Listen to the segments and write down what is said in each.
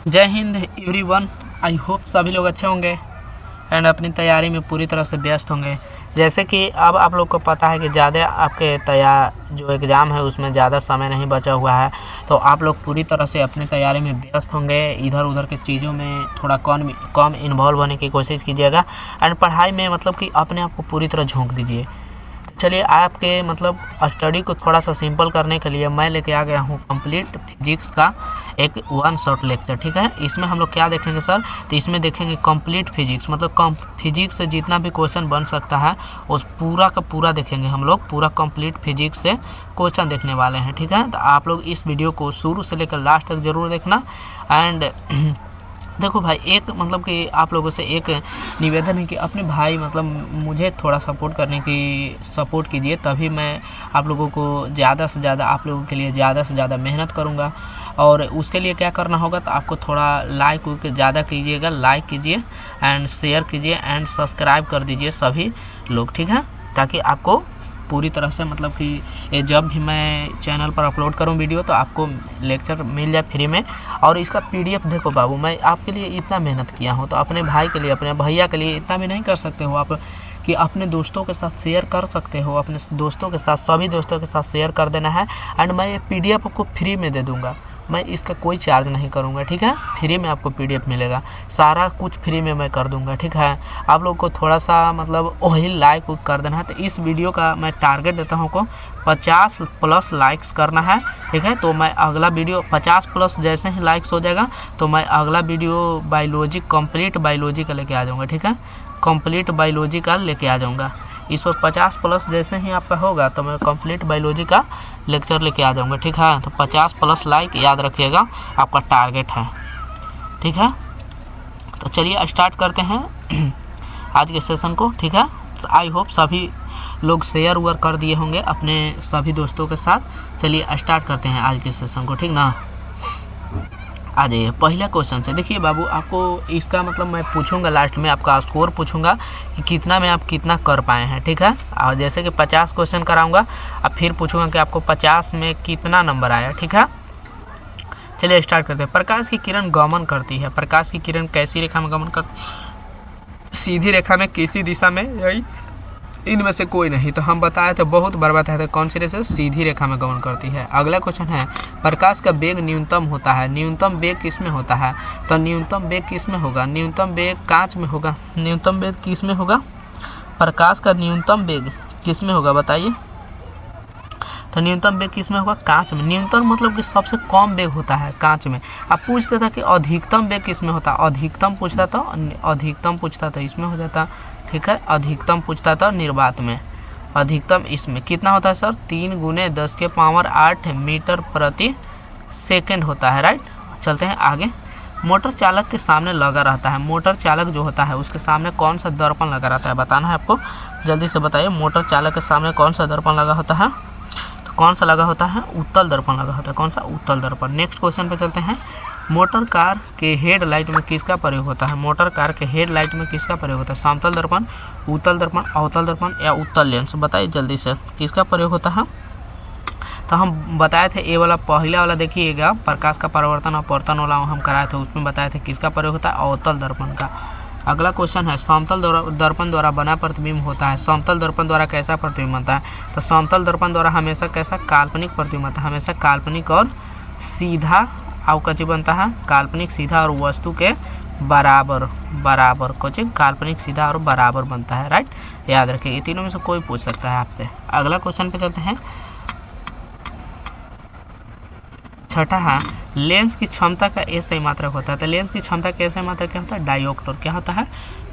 जय हिंद एवरीवन। आई होप सभी लोग अच्छे होंगे एंड अपनी तैयारी में पूरी तरह से व्यस्त होंगे। जैसे कि अब आप लोग को पता है कि ज़्यादा आपके जो एग्ज़ाम है उसमें ज़्यादा समय नहीं बचा हुआ है, तो आप लोग पूरी तरह से अपनी तैयारी में व्यस्त होंगे। इधर उधर के चीज़ों में थोड़ा कम इन्वॉल्व होने की कोशिश कीजिएगा एंड पढ़ाई में मतलब कि अपने आप को पूरी तरह झोंक दीजिए। चलिए, आपके मतलब स्टडी को थोड़ा सा सिंपल करने के लिए मैं लेके आ गया हूँ कंप्लीट फिजिक्स का एक वन शॉट लेक्चर। ठीक है, इसमें हम लोग क्या देखेंगे सर? तो इसमें देखेंगे कंप्लीट फिजिक्स, मतलब कम फिजिक्स से जितना भी क्वेश्चन बन सकता है उस पूरा का पूरा देखेंगे हम लोग। पूरा कंप्लीट फिजिक्स से क्वेश्चन देखने वाले हैं। ठीक है, तो आप लोग इस वीडियो को शुरू से लेकर लास्ट तक ज़रूर देखना। एंड देखो भाई, एक मतलब कि आप लोगों से एक निवेदन है कि अपने भाई मतलब मुझे थोड़ा सपोर्ट कीजिए, तभी मैं आप लोगों को ज़्यादा से ज़्यादा आप लोगों के लिए ज़्यादा से ज़्यादा मेहनत करूँगा। और उसके लिए क्या करना होगा, तो आपको थोड़ा लाइक ज़्यादा कीजिएगा, लाइक कीजिए एंड शेयर कीजिए एंड सब्सक्राइब कर दीजिए सभी लोग। ठीक है, ताकि आपको पूरी तरह से मतलब कि ये जब भी मैं चैनल पर अपलोड करूं वीडियो तो आपको लेक्चर मिल जाए फ्री में। और इसका पीडीएफ देखो बाबू, मैं आपके लिए इतना मेहनत किया हूं, तो अपने भाई के लिए, अपने भैया के लिए इतना भी नहीं कर सकते हो आप कि अपने दोस्तों के साथ शेयर कर सकते हो? अपने दोस्तों के साथ, सभी दोस्तों के साथ शेयर कर देना है। एंड मैं ये पीडीएफ आपको फ्री में दे दूँगा, मैं इसका कोई चार्ज नहीं करूँगा। ठीक है, फ्री में आपको पीडीएफ मिलेगा, सारा कुछ फ्री में मैं कर दूँगा। ठीक है, आप लोग को थोड़ा सा मतलब वही लाइक कर देना है। तो इस वीडियो का मैं टारगेट देता हूँ को 50+ लाइक्स करना है। ठीक है, तो मैं अगला वीडियो 50+ जैसे ही लाइक्स हो जाएगा तो मैं अगला वीडियो बायोलॉजी, कंप्लीट बायोलॉजी का लेके आ जाऊँगा। ठीक है, कंप्लीट बायोलॉजी का लेके आ जाऊँगा। इस पर 50+ जैसे ही आपका होगा तो मैं कंप्लीट बायोलॉजी का लेक्चर लेके आ जाऊँगा। ठीक है, तो 50+ लाइक याद रखिएगा, आपका टारगेट है। ठीक है, तो चलिए स्टार्ट करते हैं आज के सेशन को। ठीक है, आई होप सभी लोग शेयर उयर कर दिए होंगे अपने सभी दोस्तों के साथ। चलिए स्टार्ट करते हैं आज के सेशन को। ठीक ना, आ जाइए पहला क्वेश्चन से। देखिए बाबू, आपको इसका मतलब मैं पूछूंगा लास्ट में, आपका स्कोर पूछूंगा कि कितना में आप कितना कर पाए हैं। ठीक है, और जैसे कि 50 क्वेश्चन कराऊंगा, अब फिर पूछूंगा कि आपको 50 में कितना नंबर आया। ठीक है, चलिए स्टार्ट करते हैं। प्रकाश की किरण गमन करती है, प्रकाश की किरण कैसी रेखा में गमन करती? सीधी रेखा में, किसी दिशा में, यही इनमें से कोई नहीं। तो हम बताए थे, बहुत बार बताए थे, कौन सी रेखा सीधी रेखा में गमन करती है। अगला क्वेश्चन है, प्रकाश का वेग न्यूनतम होता है, न्यूनतम वेग किस में होता है? तो न्यूनतम वेग किस में होगा? न्यूनतम वेग कांच में होगा। न्यूनतम वेग किस में होगा? प्रकाश का न्यूनतम वेग किस में होगा बताइए? तो न्यूनतम वेग किस में होगा? कांच में। न्यूनतम मतलब कि सबसे कम वेग होता है कांच में। अब पूछता था कि अधिकतम वेग किस में होता? अधिकतम पूछता था, अधिकतम पूछता था इसमें हो जाता। ठीक है, अधिकतम पूछता था निर्वात में। अधिकतम इसमें कितना होता है सर? 3 × 10⁸ मीटर प्रति सेकेंड होता है। राइट, चलते हैं आगे। मोटर चालक के सामने लगा रहता है, मोटर चालक जो होता है उसके सामने कौन सा दर्पण लगा रहता है? बताना है आपको, जल्दी से बताइए। मोटर चालक के सामने कौन सा दर्पण लगा होता है? तो कौन सा लगा होता है? उत्तल दर्पण लगा होता है। कौन सा? उत्तल दर्पण। नेक्स्ट क्वेश्चन पे चलते हैं। मोटर कार के हेडलाइट में किसका प्रयोग होता है? मोटर कार के हेडलाइट में किसका प्रयोग होता है? समतल दर्पण, उत्तल दर्पण, अवतल दर्पण या उत्तल लेंस? बताइए जल्दी से, किसका प्रयोग होता है? तो हम बताए थे ये वाला पहला वाला देखिएगा, प्रकाश का परावर्तन अपवर्तन वाला हम कराए थे, उसमें बताए थे किसका प्रयोग होता है? अवतल दर्पण का। अगला क्वेश्चन है, समतल दर्पण द्वारा बना प्रतिबिंब होता है, समतल दर्पण द्वारा कैसा प्रतिबिंब बनता है? तो समतल दर्पण द्वारा हमेशा कैसा? काल्पनिक प्रतिबिंब बनता है, हमेशा काल्पनिक और सीधा अवकची बनता है, काल्पनिक, सीधा और वस्तु के बराबर, बराबर कोचिंग काल्पनिक, सीधा और बराबर बनता है। राइट, याद रखिए, ये तीनों में से कोई पूछ सकता है आपसे। अगला क्वेश्चन पे चलते हैं। छठा है, लेंस की क्षमता का एसआई मात्रक होता है। तो लेंस की क्षमता का एसआई मात्रक क्या होता है? डायोप्टर। क्या होता है?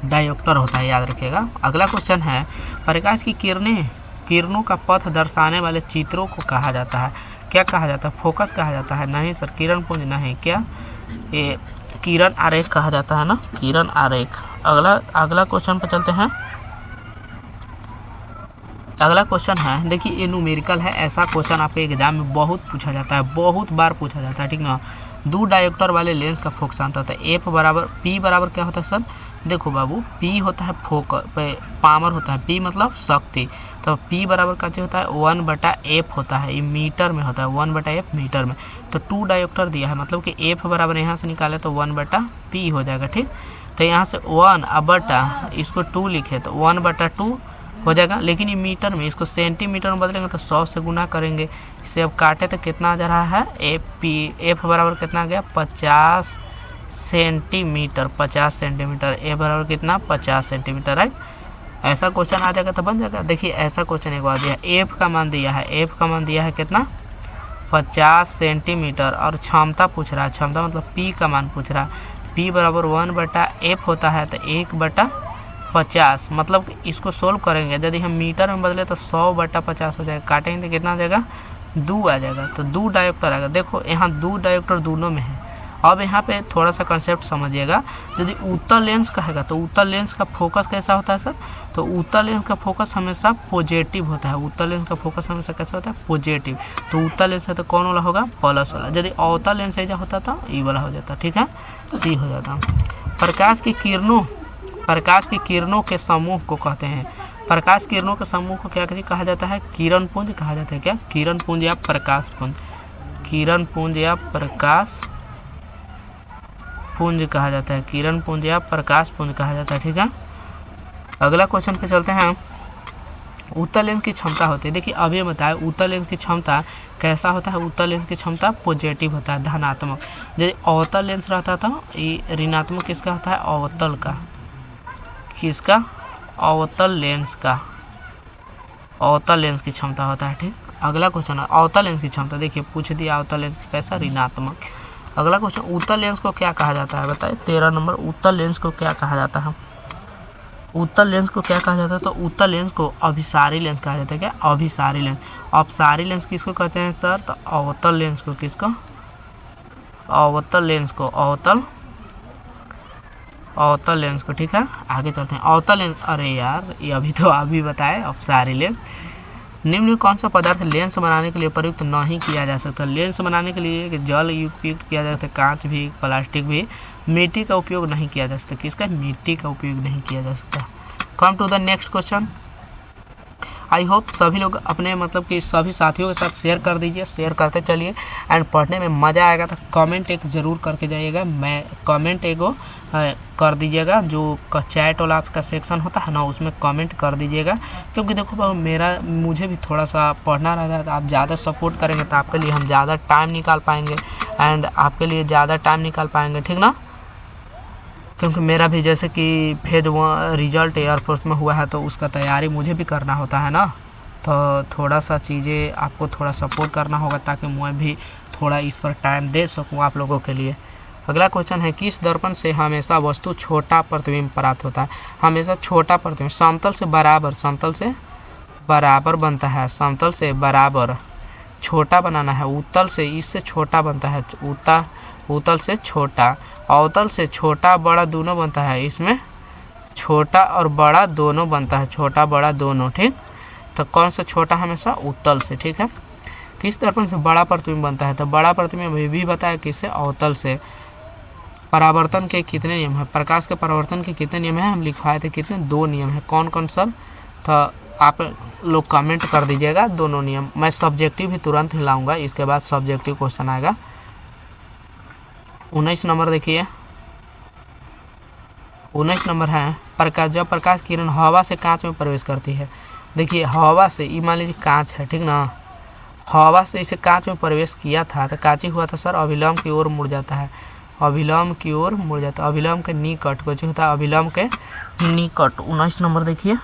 डायोप्टर होता है, याद रखिएगा। अगला क्वेश्चन है, प्रकाश की किरणों का पथ दर्शाने वाले चित्रों को कहा जाता है? क्या कहा जाता है? फोकस कहा जाता है? नहीं सर, किरण पुंज नहीं। क्या? ये किरण आरेख कहा जाता है ना, किरण आरेख। अगला क्वेश्चन पर चलते हैं। अगला क्वेश्चन है, देखिए ये न्यूमेरिकल है, ऐसा क्वेश्चन आपके एग्जाम में बहुत पूछा जाता है, बहुत बार पूछा जाता है। ठीक ना, 2 डायोप्टर वाले लेंस का फोकसांत होता है एफ बराबर पी बराबर क्या होता है सर? देखो बाबू, पी होता है फोकस, पावर होता है, पी मतलब शक्ति, तो P बराबर का होता है 1/f होता है, ये मीटर में होता है, 1/f मीटर में। तो 2 डायोप्टर दिया है, मतलब कि f बराबर यहाँ से निकाले तो 1/p हो जाएगा। ठीक, तो यहाँ से 1 बटा इसको 2 लिखे तो 1/2 हो जाएगा। लेकिन ये मीटर में, इसको सेंटीमीटर में बदलेंगे तो 100 से गुना करेंगे। इसे अब काटे तो कितना आ जा रहा है, f बराबर कितना आ गया 50 सेंटीमीटर, 50 सेंटीमीटर। f बराबर कितना 50 सेंटीमीटर, राइट। ऐसा क्वेश्चन आ जाएगा तो बन जाएगा। देखिए ऐसा क्वेश्चन एक बार दिया है, f का मान दिया है, f का मान दिया है कितना 50 सेंटीमीटर और क्षमता पूछ रहा है, क्षमता मतलब p का मान पूछ रहा है। p बराबर 1/f होता है तो 1/50, मतलब इसको सोल्व करेंगे यदि हम मीटर में बदले तो 100/50 हो जाएगा। काटेंगे तो कितना आ जाएगा 2 आ जाएगा, तो 2 डायोप्टर आएगा। देखो यहाँ 2 डायोप्टर दोनों में है। अब यहाँ पे थोड़ा सा कंसेप्ट समझिएगा, यदि उत्तल लेंस कहेगा तो उत्तल लेंस का फोकस कैसा होता है सर, तो उत्तल लेंस का फोकस हमेशा पॉजिटिव होता है। उत्तल लेंस का फोकस हमेशा कैसा होता है पॉजिटिव। तो उत्तल लेंस है तो कौन वाला होगा प्लस वाला। यदि अवतल लेंस ऐसा होता था ई वाला हो जाता, ठीक है, सी हो जाता। प्रकाश की किरणों के समूह को कहते हैं, प्रकाश किरणों के समूह को क्या कहा जाता है, किरण पुंज कहा जाता है। क्या किरण पुंज या प्रकाश पुंज, किरण पुंज या प्रकाश पुंज कहा जाता है, किरण पुंज या प्रकाश पुंज कहा जाता है। ठीक है, अगला क्वेश्चन पे चलते हैं। उत्तल लेंस की क्षमता होती है, देखिए अभी बताया उत्तल लेंस की क्षमता कैसा होता है, उत्तल लेंस की क्षमता पॉजिटिव होता है, धनात्मक। यदि अवतल लेंस रहता था ये ऋणात्मक किसका होता है, अवतल का, किसका, अवतल लेंस का, अवतल लेंस की क्षमता होता है। ठीक, अगला क्वेश्चन है अवतल लेंस की क्षमता, देखिए पूछ दिया अवतल लेंस की कैसा, ऋणात्मक। अगला क्वेश्चन उत्तल लेंस को क्या कहा जाता है, बताइए 13 नंबर, उत्तल लेंस को क्या कहा जाता है, उत्तल लेंस को क्या कहा जाता है, तो उत्तल लेंस को अभिसारी लेंस कहा जाता है। क्या अभिसारी लेंस, अपसारी लेंस किसको कहते हैं सर, तो अवतल लेंस को, किसको, अवतल लेंस को, अवतल लेंस को। ठीक है, आगे चलते हैं। अवतल लेंस, अरे यार ये अभी बताए अपसारी लेंस। निम्न कौन सा पदार्थ लेंस बनाने के लिए प्रयुक्त नहीं किया जा सकता, लेंस बनाने के लिए जल उपयुक्त किया जा सकता है, कांच भी, प्लास्टिक भी, मिट्टी का उपयोग नहीं किया जा सकता, किसका, मिट्टी का उपयोग नहीं किया जा सकता। Come to the next question. I hope सभी लोग अपने मतलब कि सभी साथियों के साथ शेयर कर दीजिए, शेयर करते चलिए एंड पढ़ने में मज़ा आएगा। तो कमेंट एक ज़रूर करके जाइएगा, मैं कमेंट एगो कर दीजिएगा, जो चैट वाला आपका सेक्शन होता है ना उसमें कमेंट कर दीजिएगा, क्योंकि देखो मुझे भी थोड़ा सा पढ़ना रहता है। तो आप ज़्यादा सपोर्ट करेंगे तो आपके लिए हम ज़्यादा टाइम निकाल पाएंगे एंड आपके लिए ज़्यादा टाइम निकाल पाएंगे, ठीक ना। क्योंकि मेरा भी जैसे कि फेज 1 रिजल्ट एयरफोर्स में हुआ है तो उसका तैयारी मुझे भी करना होता है ना, तो थोड़ा सा चीज़ें आपको थोड़ा सपोर्ट करना होगा ताकि मैं भी थोड़ा इस पर टाइम दे सकूं आप लोगों के लिए। अगला क्वेश्चन है, किस दर्पण से हमेशा वस्तु छोटा प्रतिबिंब प्राप्त होता है, हमेशा छोटा प्रतिबिंब, समतल से बराबर, समतल से बराबर बनता है, समतल से बराबर छोटा बनाना है, उत्तल से इससे छोटा बनता है, उत्तल से छोटा, अवतल से छोटा बड़ा दोनों बनता है, इसमें छोटा और बड़ा दोनों बनता है, छोटा बड़ा दोनों। ठीक, तो कौन सा छोटा, हमेशा उत्तल से। ठीक है, किस दर्पण से बड़ा प्रतिबिंब बनता है, तो बड़ा प्रतिबिंब भी बताया किससे, अवतल से। परावर्तन के कितने नियम है, प्रकाश के परावर्तन के कितने नियम है, हम लिखवाए थे कितने, 2 नियम है, कौन कौन सर, तो आप लोग कमेंट कर दीजिएगा दोनों नियम। मैं सब्जेक्टिव भी तुरंत ही लाऊंगा, इसके बाद सब्जेक्टिव क्वेश्चन आएगा। 19 नंबर देखिए, 19 नंबर है, प्रकाश, जब प्रकाश किरण हवा से कांच में प्रवेश करती है, देखिए हवा से, ये मान लीजिए कांच है, ठीक ना, हवा से इसे कांच में प्रवेश किया था तो कांच हुआ था सर, अभिलंब की ओर मुड़ जाता है, अभिलंब की ओर मुड़ जाता है, अभिलंब के निकट कुछ होता है, अभिलंब के निकट। 19 नंबर देखिए,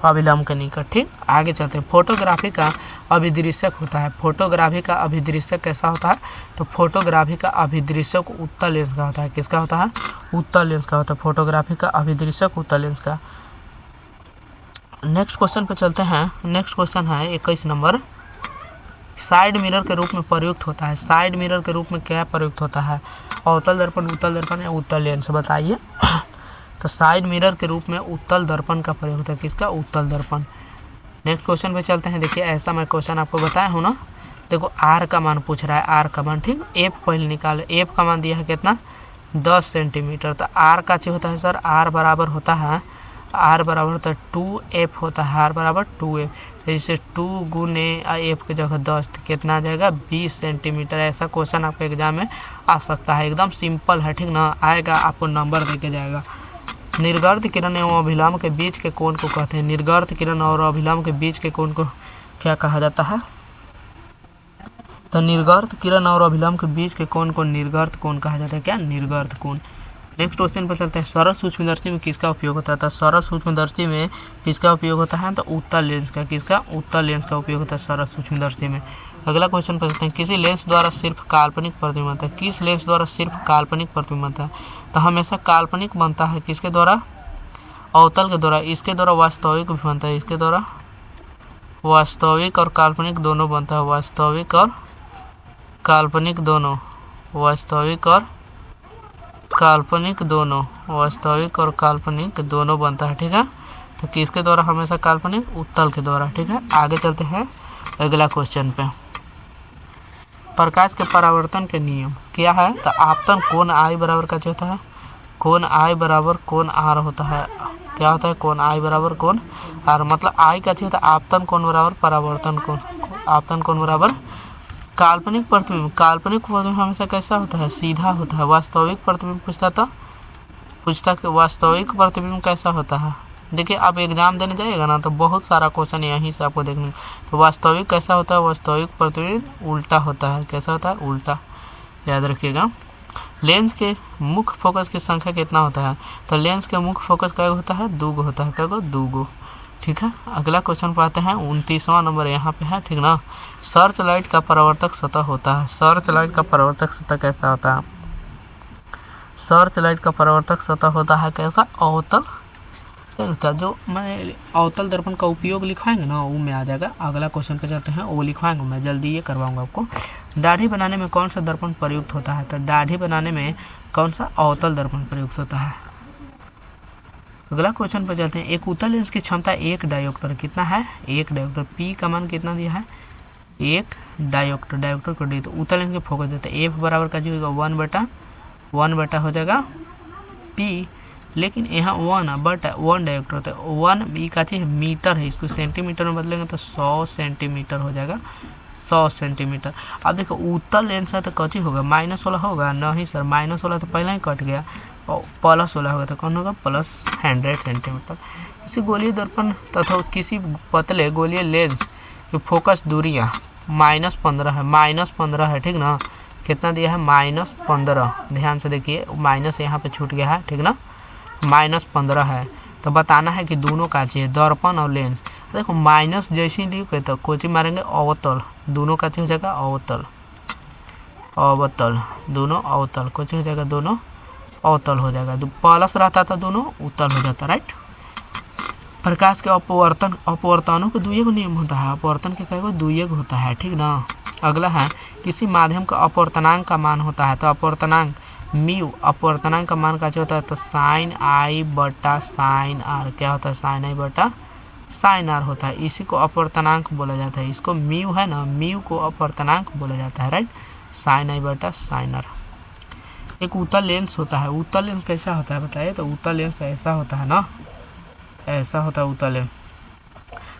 अभिलंब के निकट। ठीक, आगे चलते हैं। फोटोग्राफी का अभिदृश्यक होता है, फोटोग्राफी का अभिदृश्यक कैसा होता है, तो फोटोग्राफी का अभिदृश्यक उत्तल लेंस का होता है, किसका होता है, उत्तल लेंस का होता है, फोटोग्राफी का अभिदृश्यक उत्तल लेंस का। नेक्स्ट क्वेश्चन पे चलते हैं। नेक्स्ट क्वेश्चन है 21 नंबर, साइड मिरर के रूप में प्रयुक्त होता है, साइड मिरर के रूप में क्या प्रयुक्त होता है, अवतल दर्पण, उत्तल दर्पण या उत्तल लेंस, बताइए। तो साइड मिरर के रूप में उत्तल दर्पण का प्रयोग होता है, किसका, उत्तल दर्पण। नेक्स्ट क्वेश्चन पे चलते हैं। देखिए ऐसा मैं क्वेश्चन आपको बताया हूँ ना, देखो आर का मान पूछ रहा है, आर का मान, ठीक, एफ पहले निकाले, एफ का मान दिया है कितना 10 सेंटीमीटर। तो आर का चाहिए होता है सर, आर बराबर होता है 2f होता है, आर बराबर 2f। जैसे 2 गुने एफ की जगह 10 तो कितना आ जाएगा 20 सेंटीमीटर। ऐसा क्वेश्चन आपके एग्जाम में आ सकता है, एकदम सिंपल है, ठीक ना। आएगा आपको नंबर दे के जाएगा। निर्गर्त किरण एवं अभिलंब के बीच के कोण को कहते हैं, निर्गर्त किरण और अभिलंब के बीच के कोण को क्या कहा जाता है? तो निर्गर्त किरण और अभिलंब के बीच के कोण को निर्गर्त कोण कहा जाता है। क्या? निर्गर्त कोण। नेक्स्ट क्वेश्चन पर चलते हैं। सरल सूक्ष्मदर्शी में किसका उपयोग होता है? तो सरल सूक्ष्मदर्शी में किसका उपयोग होता है? तो उत्तल लेंस का। किसका? उत्तल लेंस का उपयोग होता है सरल सूक्ष्मदर्शी में। अगला क्वेश्चन पर चलते हैं। किसी लेंस द्वारा सिर्फ काल्पनिक प्रतिबिंब बनता है। किस लेंस द्वारा सिर्फ काल्पनिक प्रतिबिंब बनता है? तो हमेशा काल्पनिक बनता है किसके द्वारा? अवतल के द्वारा। इसके द्वारा वास्तविक भी बनता है, इसके द्वारा वास्तविक और काल्पनिक दोनों बनता है, वास्तविक और काल्पनिक दोनों, वास्तविक और काल्पनिक दोनों, वास्तविक और काल्पनिक दोनों बनता है, ठीक है। तो किसके द्वारा हमेशा काल्पनिक? उत्तल के द्वारा, ठीक है। आगे चलते हैं अगला क्वेश्चन पे। प्रकाश के परावर्तन के नियम क्या है? तो आपतन कोण आई बराबर का जो होता है, कोण आई बराबर कोण आर होता है। क्या होता है? कोण आई बराबर कोण आर, मतलब आई का होता है आपतन कोण बराबर परावर्तन कोण। आपतन कोण बराबर काल्पनिक प्रतिबिंब। काल्पनिक प्रतिबिंब हमेशा कैसा होता है? सीधा होता है। वास्तविक प्रतिबिंब पूछता कि वास्तविक प्रतिबिंब कैसा होता है। देखिए आप एग्जाम देने जाइएगा ना तो बहुत सारा क्वेश्चन यहीं से आपको देखने। तो वास्तविक कैसा होता है? वास्तविक प्रतिबिंब उल्टा होता है। कैसा होता है? उल्टा, याद रखिएगा। लेंस के मुख्य फोकस की संख्या कितना होता है? तो लेंस के मुख्य फोकस क्या होता है? 2 गो होता है। क्या गो? 2 गो, ठीक है। अगला क्वेश्चन पर आते हैं। 29वां नंबर यहाँ पे है, ठीक ना। सर्च लाइट का परावर्तक सतह होता है। सर्च लाइट का परावर्तक सतह कैसा होता है? सर्च लाइट का परावर्तक सतह होता है कैसा? अवतल का। जो मैं अवतल दर्पण का उपयोग लिखवाएंगे ना वो में आ जाएगा। अगला क्वेश्चन पे जाते हैं, वो लिखवाएंगे, मैं जल्दी ये करवाऊंगा आपको। दाढ़ी बनाने में कौन सा दर्पण प्रयुक्त होता है? तो दाढ़ी बनाने में कौन सा? अवतल दर्पण प्रयुक्त होता है। अगला क्वेश्चन पर जाते हैं। एक उत्तल लेंस की क्षमता 1 डायोप्टर कितना है? 1 डायोप्टर। पी का मान कितना दिया है? 1 डायोप्टर। डायोप्टर को डी, तो उत्तल लेंस के फोकस देते हैं। एफ बराबर का जो होगा 1 बटा हो जाएगा पी, लेकिन यहाँ 1 डायोप्टर होता है। 1 बी का चीज मीटर है, इसको सेंटीमीटर में बदलेंगे तो 100 सेंटीमीटर हो जाएगा, 100 सेंटीमीटर। अब देखो उत्तल लेंस है तो कची होगा? -16 होगा? नहीं सर, -16 तो पहले ही कट गया, और +16 होगा तो कौन होगा? +100 सेंटीमीटर। किसी गोलीय दर्पण तथा किसी पतले गोलीय लेंस की फोकस दूरियाँ -15 है, -15 है, ठीक ना। कितना दिया है? -15। ध्यान से देखिए, माइनस यहाँ पे छूट गया है, ठीक ना। -15 है तो बताना है कि दोनों का चाहिए, दर्पण और लेंस। देखो माइनस जैसे ही लिखे तो कोची मारेंगे? अवतल। दोनों का चाहिए हो जाएगा अवतल, अवतल, दोनों अवतल। कोची हो जाएगा? दोनों अवतल हो जाएगा। प्लस रहता था दोनों उत्तल हो जाता, राइट। प्रकाश के अपवर्तनों के 2 नियम होता है। अपवर्तन के कई 2 होता है, ठीक ना। अगला है किसी माध्यम का अपवर्तनांक का मान होता है। तो अपवर्तनांक म्यू, अपवर्तनांक का मान का होता है? तो साइन आई बटा साइन आर। क्या होता है? साइन आई बटा साइन आर होता है। इसी को अपवर्तनांक बोला जाता है। इसको म्यू है ना, म्यू को अपवर्तनांक बोला जाता है, राइट। साइन आई बटा साइन आर। एक उत्तल लेंस होता है। उत्तल लेंस कैसा होता है बताइए? तो उत्तल लेंस ऐसा होता है ना, ऐसा होता है उत्तल लेंस।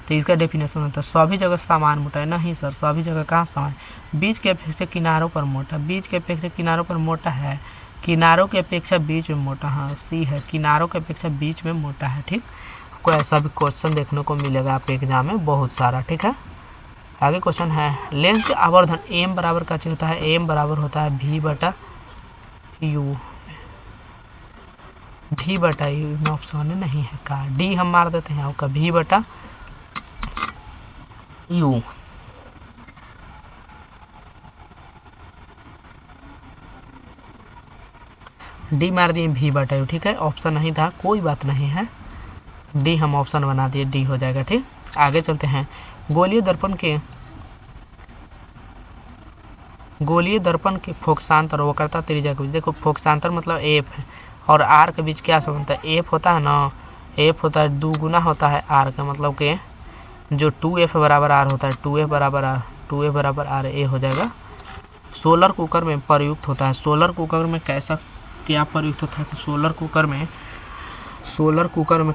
तो इसका डेफिनेशन होता है सभी जगह समान मोटा है। नहीं सर, सभी जगह कहाँ समान? बीच के अपेक्षा किनारों पर मोटा। बीच के अपेक्षा किनारों पर मोटा है, किनारों के अपेक्षा बीच में मोटा। हाँ, सी है, किनारों के अपेक्षा बीच में मोटा है, ठीक। आपको ऐसा भी क्वेश्चन देखने को मिलेगा आपके एग्जाम में बहुत सारा, ठीक है। आगे क्वेश्चन है लेंस के आवर्धन एम बराबर का होता है? एम बराबर होता है भी बटा यू। भी बटा यू में ऑप्शन नहीं है का, डी हम मार देते हैं आपका भी बटा यू। डी मार दिए भी बटा यू, ठीक है। ऑप्शन नहीं था, कोई बात नहीं है, डी हम ऑप्शन बना दिए, डी हो जाएगा, ठीक। आगे चलते हैं। गोलीय दर्पण के फोकसांतर वक्रता त्रिज्या के बीच। देखो फोकसांतर मतलब एफ है और आर के बीच क्या संबंध है? एफ होता है ना, एफ होता है 2 गुना होता है आर का, मतलब कि जो 2f बराबर आर होता है, 2f बराबर आर, 2f बराबर आर, ए हो जाएगा। सोलर कुकर में प्रयुक्त होता है। सोलर कुकर में कैसा क्या प्रयुक्त होता है? तो सोलर कुकर में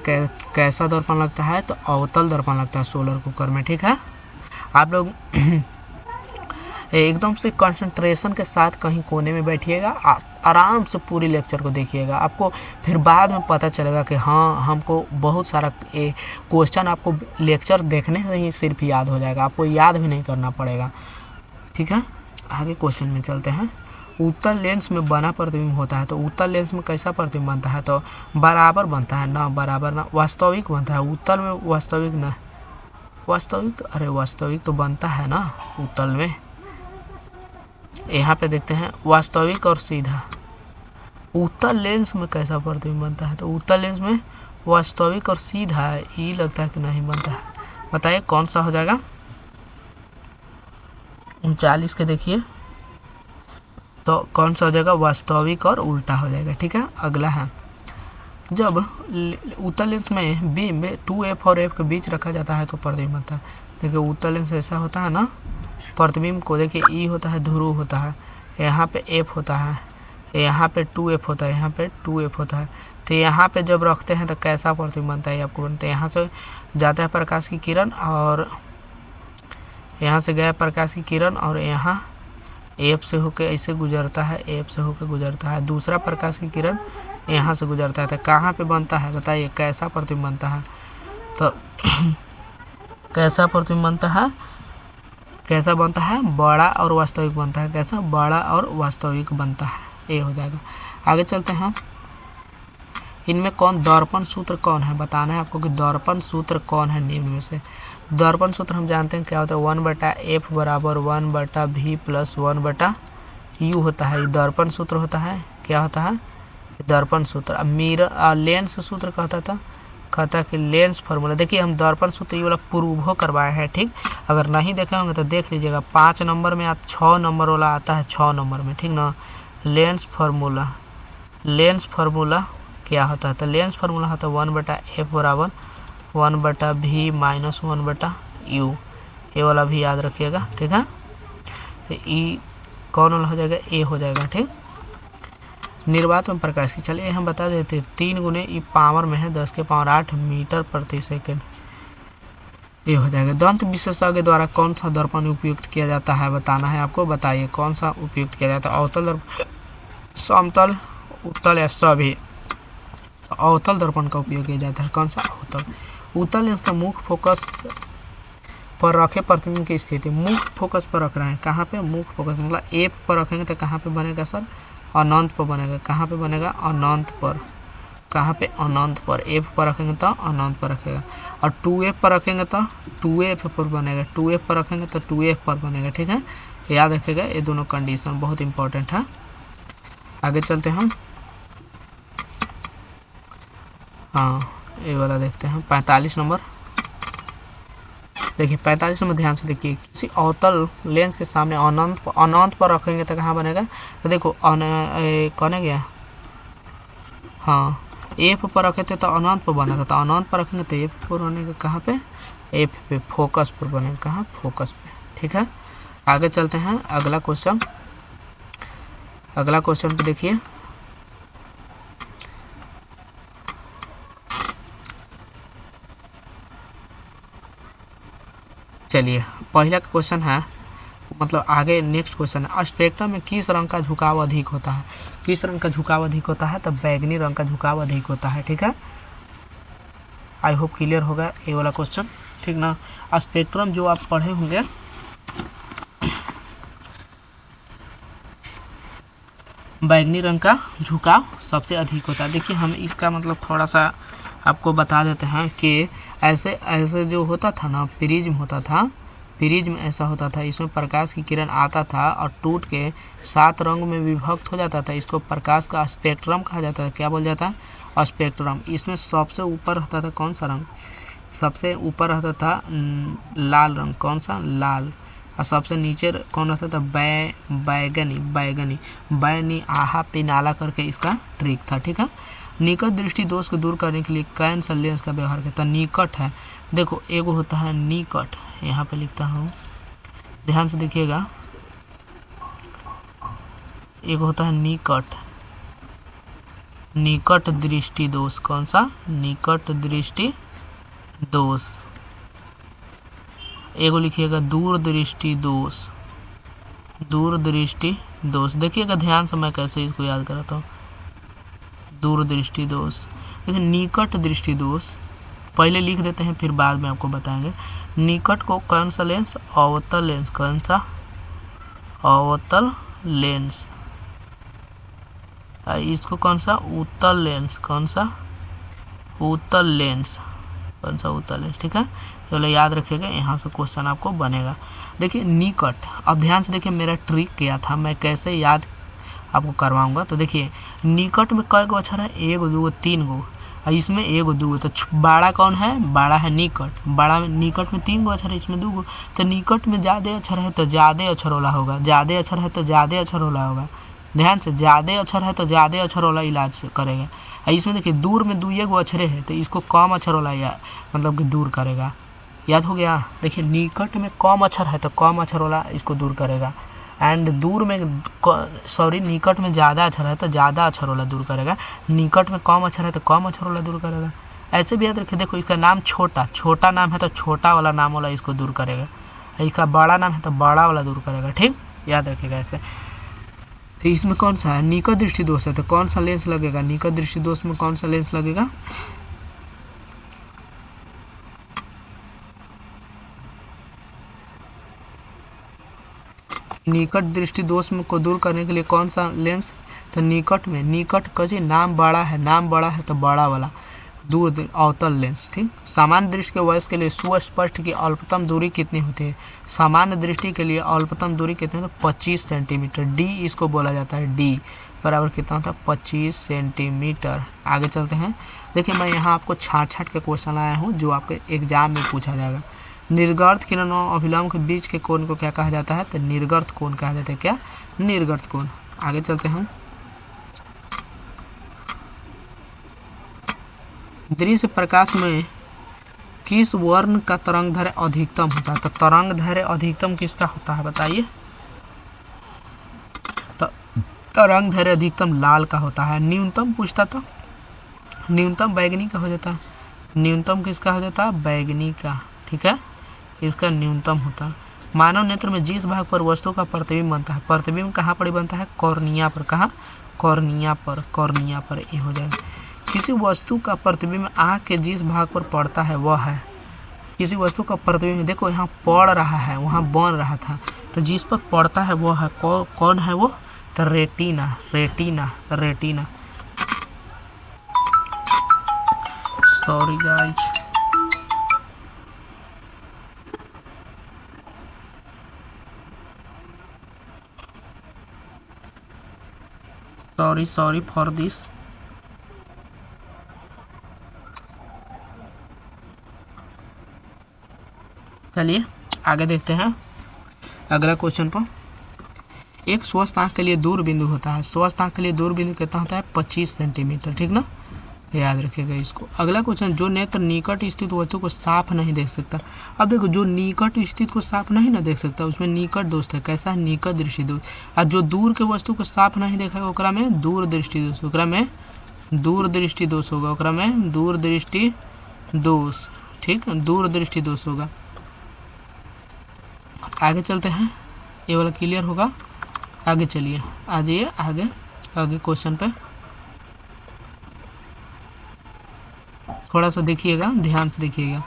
कैसा दर्पण लगता है? तो अवतल दर्पण लगता है सोलर कुकर में। ठीक है, आप लोग एकदम से कंसंट्रेशन के साथ कहीं कोने में बैठिएगा, आराम से पूरी लेक्चर को देखिएगा। आपको फिर बाद में पता चलेगा कि हाँ, हमको बहुत सारा क्वेश्चन आपको लेक्चर देखने से ही सिर्फ याद हो जाएगा, आपको याद भी नहीं करना पड़ेगा। ठीक है, आगे क्वेश्चन में चलते हैं। उत्तल लेंस में बना प्रतिबिंब होता है, तो उत्तल लेंस में कैसा प्रतिबिंब बनता है? तो बराबर बनता है ना, बराबर ना, वास्तविक बनता है। उत्तल में वास्तविक ना, वास्तविक, अरे वास्तविक तो बनता है ना उत्तल में। यहाँ पे देखते हैं वास्तविक और सीधा। उत्तल लेंस में कैसा प्रतिबिंब बनता है? तो उत्तल लेंस में वास्तविक और सीधा है, ये लगता है कि नहीं बनता है। बताइए कौन सा हो जाएगा? 39 के देखिए, तो कौन सा हो जाएगा? वास्तविक और उल्टा हो जाएगा। ठीक है, अगला है, जब उत्तल लेंस में बीम 2f और f के बीच रखा जाता है तो प्रतिबिंब बनता है। देखिए उत्तल लेंस ऐसा होता है ना, प्रतिबिंब को देखिए ई होता है, ध्रुव होता है, यहाँ पे f होता है, यहाँ पे 2f होता है, यहाँ पे 2f होता है। तो यहाँ पे जब रखते हैं तो कैसा प्रतिबिंब बनता है? आपको बनता है, यहाँ से जाता है प्रकाश की किरण और यहाँ से गया प्रकाश की किरण और यहाँ एफ से होकर ऐसे गुजरता है, एफ से होकर गुजरता है, दूसरा प्रकाश की किरण यहाँ से गुजरता है। तो कहाँ पे बनता है बताइए? कैसा प्रतिबिंब बनता है? तो कैसा प्रतिबिंब बनता है? कैसा बनता है? बड़ा और वास्तविक बनता है। कैसा? बड़ा और वास्तविक बनता है, ये हो जाएगा। आगे चलते हैं, इनमें कौन दर्पण सूत्र कौन है? बताना है आपको कि दर्पण सूत्र कौन है निम्न में से। दर्पण सूत्र हम जानते हैं क्या होता है, 1/f बराबर 1/v प्लस 1/u होता है। ये दर्पण सूत्र होता है। क्या होता है? दर्पण सूत्र। अब लेंस सूत्र कहता है कि लेंस फार्मूला। देखिए हम दर्पण सूत्र ये वाला प्रूव करवाए हैं, ठीक। अगर नहीं देखे होंगे तो देख लीजिएगा, 5 नंबर में 6 नंबर वाला आता है, 6 नंबर में, ठीक ना। लेंस फार्मूला, लेंस फार्मूला क्या होता है? तो लेंस फार्मूला होता है 1/f बराबर 1/v माइनस 1/u। ये वाला भी याद रखिएगा, ठीक है। तो ई कौन वाला हो जाएगा? ए हो जाएगा, ठीक। निर्वात में प्रकाश की, चलिए हम बता देते हैं, 3 गुने ई पावर में है 10 के पावर 8 मीटर प्रति सेकंड, ये हो जाएगा। दंत विशेषज्ञ द्वारा कौन सा दर्पण उपयुक्त किया जाता है? बताना है आपको, बताइए कौन सा उपयुक्त किया जाता है? अवतल दर्पण, समतल, उत्तल या सभी? अवतल दर्पण का उपयोग किया जाता है। कौन सा? अवतल। उत्तल लेंस का मुख्य फोकस पर रखे प्रतिबिंब की स्थिति, मुख्य फोकस पर रख रहे हैं, कहाँ पे? मुख्य फोकस मतलब एफ पर रखेंगे तो कहाँ पे बनेगा सर? अनंत पर बनेगा। कहाँ पे बनेगा? अनंत पर। कहाँ पे? अनंत पर। एफ पर रखेंगे तो अनंत पर रखेगा, और 2f पर रखेंगे तो 2f पर बनेगा, 2f पर रखेंगे तो 2f पर बनेगा, ठीक है। तो याद रखिएगा, ये दोनों कंडीशन बहुत इंपॉर्टेंट है। आगे चलते हैं, हाँ ये वाला देखते हैं, 45 नंबर। देखिए 45 नंबर ध्यान से देखिए, किसी अवतल लेंस के सामने अनंत पर रखेंगे तो कहाँ बनेगा? तो देखो कौन है गया, हाँ एफ पर रखे थे तो अनंत पर बना था, तो अनंत पर रखेंगे तो एफ पर बनेगा, कहाँ पे? एफ पे, फोकस पर बनेगा, कहाँ? फोकस पे, ठीक है। आगे चलते हैं, अगला क्वेश्चन, अगला क्वेश्चन पे देखिए, चलिए पहला क्वेश्चन है, मतलब आगे नेक्स्ट क्वेश्चन है, स्पेक्ट्रम में किस रंग का झुकाव अधिक होता है? किस रंग का झुकाव अधिक होता है? तो बैगनी रंग का झुकाव अधिक होता है, ठीक है। आई होप क्लियर होगा ये वाला क्वेश्चन, ठीक ना। स्पेक्ट्रम जो आप पढ़े होंगे, बैगनी रंग का झुकाव सबसे अधिक होता है। देखिए हम इसका मतलब थोड़ा सा आपको बता देते हैं कि ऐसे जो होता था ना, प्रिज्म होता था, प्रिज्म ऐसा होता था, इसमें प्रकाश की किरण आता था और टूट के 7 रंग में विभक्त हो जाता था, इसको प्रकाश का स्पेक्ट्रम कहा जाता है। क्या बोल जाता है? स्पेक्ट्रम। इसमें सबसे ऊपर रहता था कौन सा रंग? सबसे ऊपर रहता था लाल रंग। कौन सा? लाल। और सबसे नीचे कौन रहता था? बैगनी। बैगनी, बैनी, आहा पिनाला करके इसका ट्रिक था, ठीक है। निकट दृष्टि दोष को दूर करने के लिए कौन सा लेंस का व्यवहार करता है? निकट है, देखो एगो होता है निकट, यहाँ पे लिखता हूँ, ध्यान से देखिएगा, एगो होता है निकट, निकट दृष्टि दोष। कौन सा? निकट दृष्टि दोष। एगो लिखिएगा दूर दृष्टि दोष। दूर दृष्टि दोष, देखिएगा ध्यान से मैं कैसे इसको याद कराता हूँ। दूर दृष्टि दोष। देखिए निकट दृष्टि दोष पहले लिख देते हैं, फिर बाद में आपको बताएंगे। निकट को कौन सा लेंस? अवतल लेंस। कौन सा? अवतल लेंस। इसको कौन सा? उत्तल लेंस। कौन सा? उत्तल लेंस। कौन सा? उत्तल लेंस। ठीक है, चलो याद रखिएगा, यहाँ से क्वेश्चन आपको बनेगा। देखिए निकट, अब ध्यान से देखिए मेरा ट्रिक क्या था, मैं कैसे याद आपको करवाऊंगा। तो देखिए निकट में कई गो अक्षर है? एगो, दूगो, तीन गो, और इसमें एगो, दूगो। तो बड़ा कौन है? बड़ा है निकट। बड़ा में निकट में तीन गो अक्षर है, इसमें दूगो। तो निकट में ज़्यादा अक्षर है तो ज़्यादा अक्षर वाला होगा, ज़्यादा अक्षर है तो ज़्यादा अक्षर वाला होगा। ध्यान से, ज़्यादा अक्षर है तो ज़्यादा अक्षर वाला इलाज करेगा। और इसमें देखिए दूर में दुइये गो अक्षरे है तो इसको कम अक्षर वाला या मतलब कि दूर करेगा। याद हो गया? देखिए निकट में कम अक्षर है तो कम अक्षर वाला इसको दूर करेगा, एंड दूर में निकट में ज़्यादा अक्षर है तो ज़्यादा अक्षर वाला दूर करेगा। निकट में कम अक्षर है तो कम अक्षर वाला दूर करेगा। ऐसे भी याद रखिए। देखो इसका नाम छोटा, छोटा नाम है तो छोटा वाला नाम वाला इसको दूर करेगा। इसका बड़ा नाम है तो बड़ा वाला दूर करेगा। ठीक, याद रखिएगा ऐसे। तो इसमें कौन सा है? निकट दृष्टि दोष है तो कौन सा लेंस लगेगा? निकट दृष्टि दोष में कौन सा लेंस लगेगा? निकट दृष्टि दोष में को दूर करने के लिए कौन सा लेंस? तो निकट में, निकट का जी नाम बड़ा है, नाम बड़ा है तो बड़ा वाला दूर अवतल लेंस। ठीक, सामान्य दृष्टि के वयस्क के लिए सुस्पष्ट की अल्पतम दूरी कितनी होती है? सामान्य दृष्टि के लिए अल्पतम दूरी कितनी है? तो 25 सेंटीमीटर। डी इसको बोला जाता है। डी बराबर कितना होता है? 25 सेंटीमीटर। आगे चलते हैं। देखिए मैं यहाँ आपको छाट के क्वेश्चन लाया हूँ जो आपके एग्जाम में पूछा जाएगा। निर्गर्त किरण और अभिलंब के बीच के कोण को क्या कहा जाता है? तो निर्गर्त कोण कहा जाता है। क्या? निर्गर्त कोण। आगे चलते हैं। दृश्य प्रकाश में किस वर्ण का तरंग दैर्घ्य अधिकतम होता है? तो तरंग दैर्घ्य अधिकतम किसका होता है बताइए? तो तरंग दैर्घ्य अधिकतम लाल का होता है। न्यूनतम पूछता तो न्यूनतम बैगनी का हो जाता है। न्यूनतम किसका हो जाता है? बैगनी का। ठीक है, इसका न्यूनतम होता है। मानव नेत्र में जिस भाग पर वस्तु का प्रतिबिंब बनता है, प्रतिबिंब कहाँ पर बनता है? कॉर्निया पर। कहाँ? कॉर्निया पर। कॉर्निया पर ये हो जाएगा। किसी वस्तु का प्रतिबिंब आँख के जिस भाग पर पड़ता है वह है। किसी वस्तु का प्रतिबिंब देखो यहाँ पड़ रहा है, वहाँ बन रहा था, तो जिस पर पड़ता है वो है कौन है वो? तो retina. Retina, retina. Sorry guys, sorry for this। चलिए आगे देखते हैं अगला क्वेश्चन पर। एक स्वस्थ आंख के लिए दूर बिंदु होता है। स्वस्थ आंख के लिए दूर बिंदु कितना होता है? 25 सेंटीमीटर। ठीक ना, याद रखिएगा इसको। अगला क्वेश्चन, जो नेत्र निकट स्थित वस्तु को साफ नहीं देख सकता। अब देखो जो निकट स्थित को साफ नहीं ना देख सकता उसमें निकट दोष है। कैसा है? निकट दृष्टि दोष। और जो दूर के वस्तु को साफ नहीं देखा ओकरा में दूर दृष्टि दोष। ओकरा में दूर दृष्टि दोष होगा। ओकरा में दूर दृष्टि दोष। ठीक, दूर दृष्टि दोष होगा। आगे चलते हैं, ये वाला क्लियर होगा। आगे चलिए, आ जाइए आगे क्वेश्चन पे। थोड़ा सा देखिएगा, ध्यान से देखिएगा।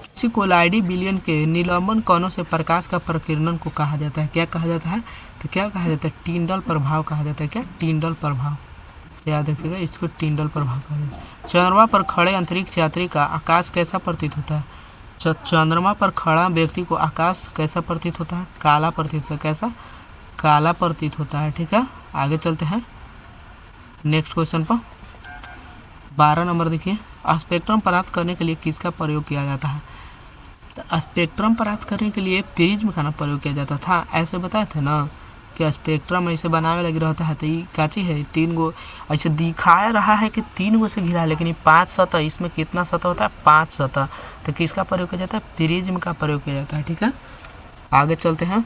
किसी कोलाइडी बिलियन के निलंबन कणों से प्रकाश का प्रकीर्णन को कहा जाता है। क्या कहा जाता है? तो क्या कहा जाता है? टिंडल प्रभाव कहा जाता है। क्या? टिंडल प्रभाव। याद रखिएगा इसको, टिंडल प्रभाव कहा जाता है। चंद्रमा पर खड़े अंतरिक्ष यात्री का आकाश कैसा प्रतीत होता है? चंद्रमा पर खड़ा व्यक्ति को आकाश कैसा प्रतीत होता है? काला प्रतीत होता है। कैसा? काला प्रतीत होता है। ठीक है, आगे चलते हैं नेक्स्ट क्वेश्चन पर। 12 नंबर देखिए, स्पेक्ट्रम प्राप्त करने के लिए किसका प्रयोग किया जाता है? तो स्पेक्ट्रम प्राप्त करने के लिए प्रिज्म का प्रयोग किया जाता था। ऐसे बताए थे ना कि स्पेक्ट्रम ऐसे बनावे लगे रहता है। तो ये काची है? 3 गो ऐसे दिखाया रहा है कि 3 गो से घिरा है, लेकिन ये 5 सतह, इसमें कितना सतह होता है? 5 सतह। तो किसका प्रयोग किया जाता है? प्रिज्म का प्रयोग किया जाता है। ठीक है, आगे चलते हैं।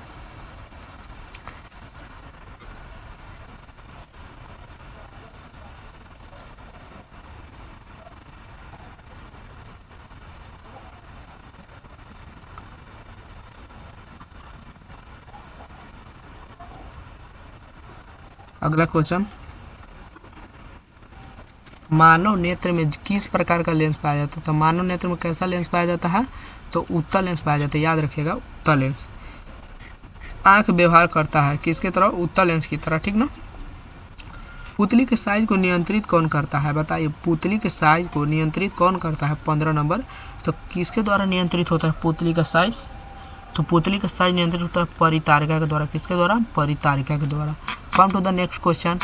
अगला क्वेश्चन, मानव नेत्र में किस प्रकार का लेंस पाया जाता है? तो मानव नेत्र में कैसा लेंस पाया जाता है? तो उत्तल लेंस पाया जाता है, याद रखिएगा उत्तल लेंस। आंख व्यवहार करता है किसके तरह? उत्तल लेंस की तरह, ठीक ना। पुतली के साइज को नियंत्रित कौन करता है? बताइए, पुतली के साइज को नियंत्रित कौन करता है? 15 नंबर। तो किसके द्वारा नियंत्रित होता है पुतली का साइज? तो पुतली का साइज नियंत्रित होता है परितारिका के द्वारा। किसके द्वारा? परितारिका के द्वारा। Come to the next question.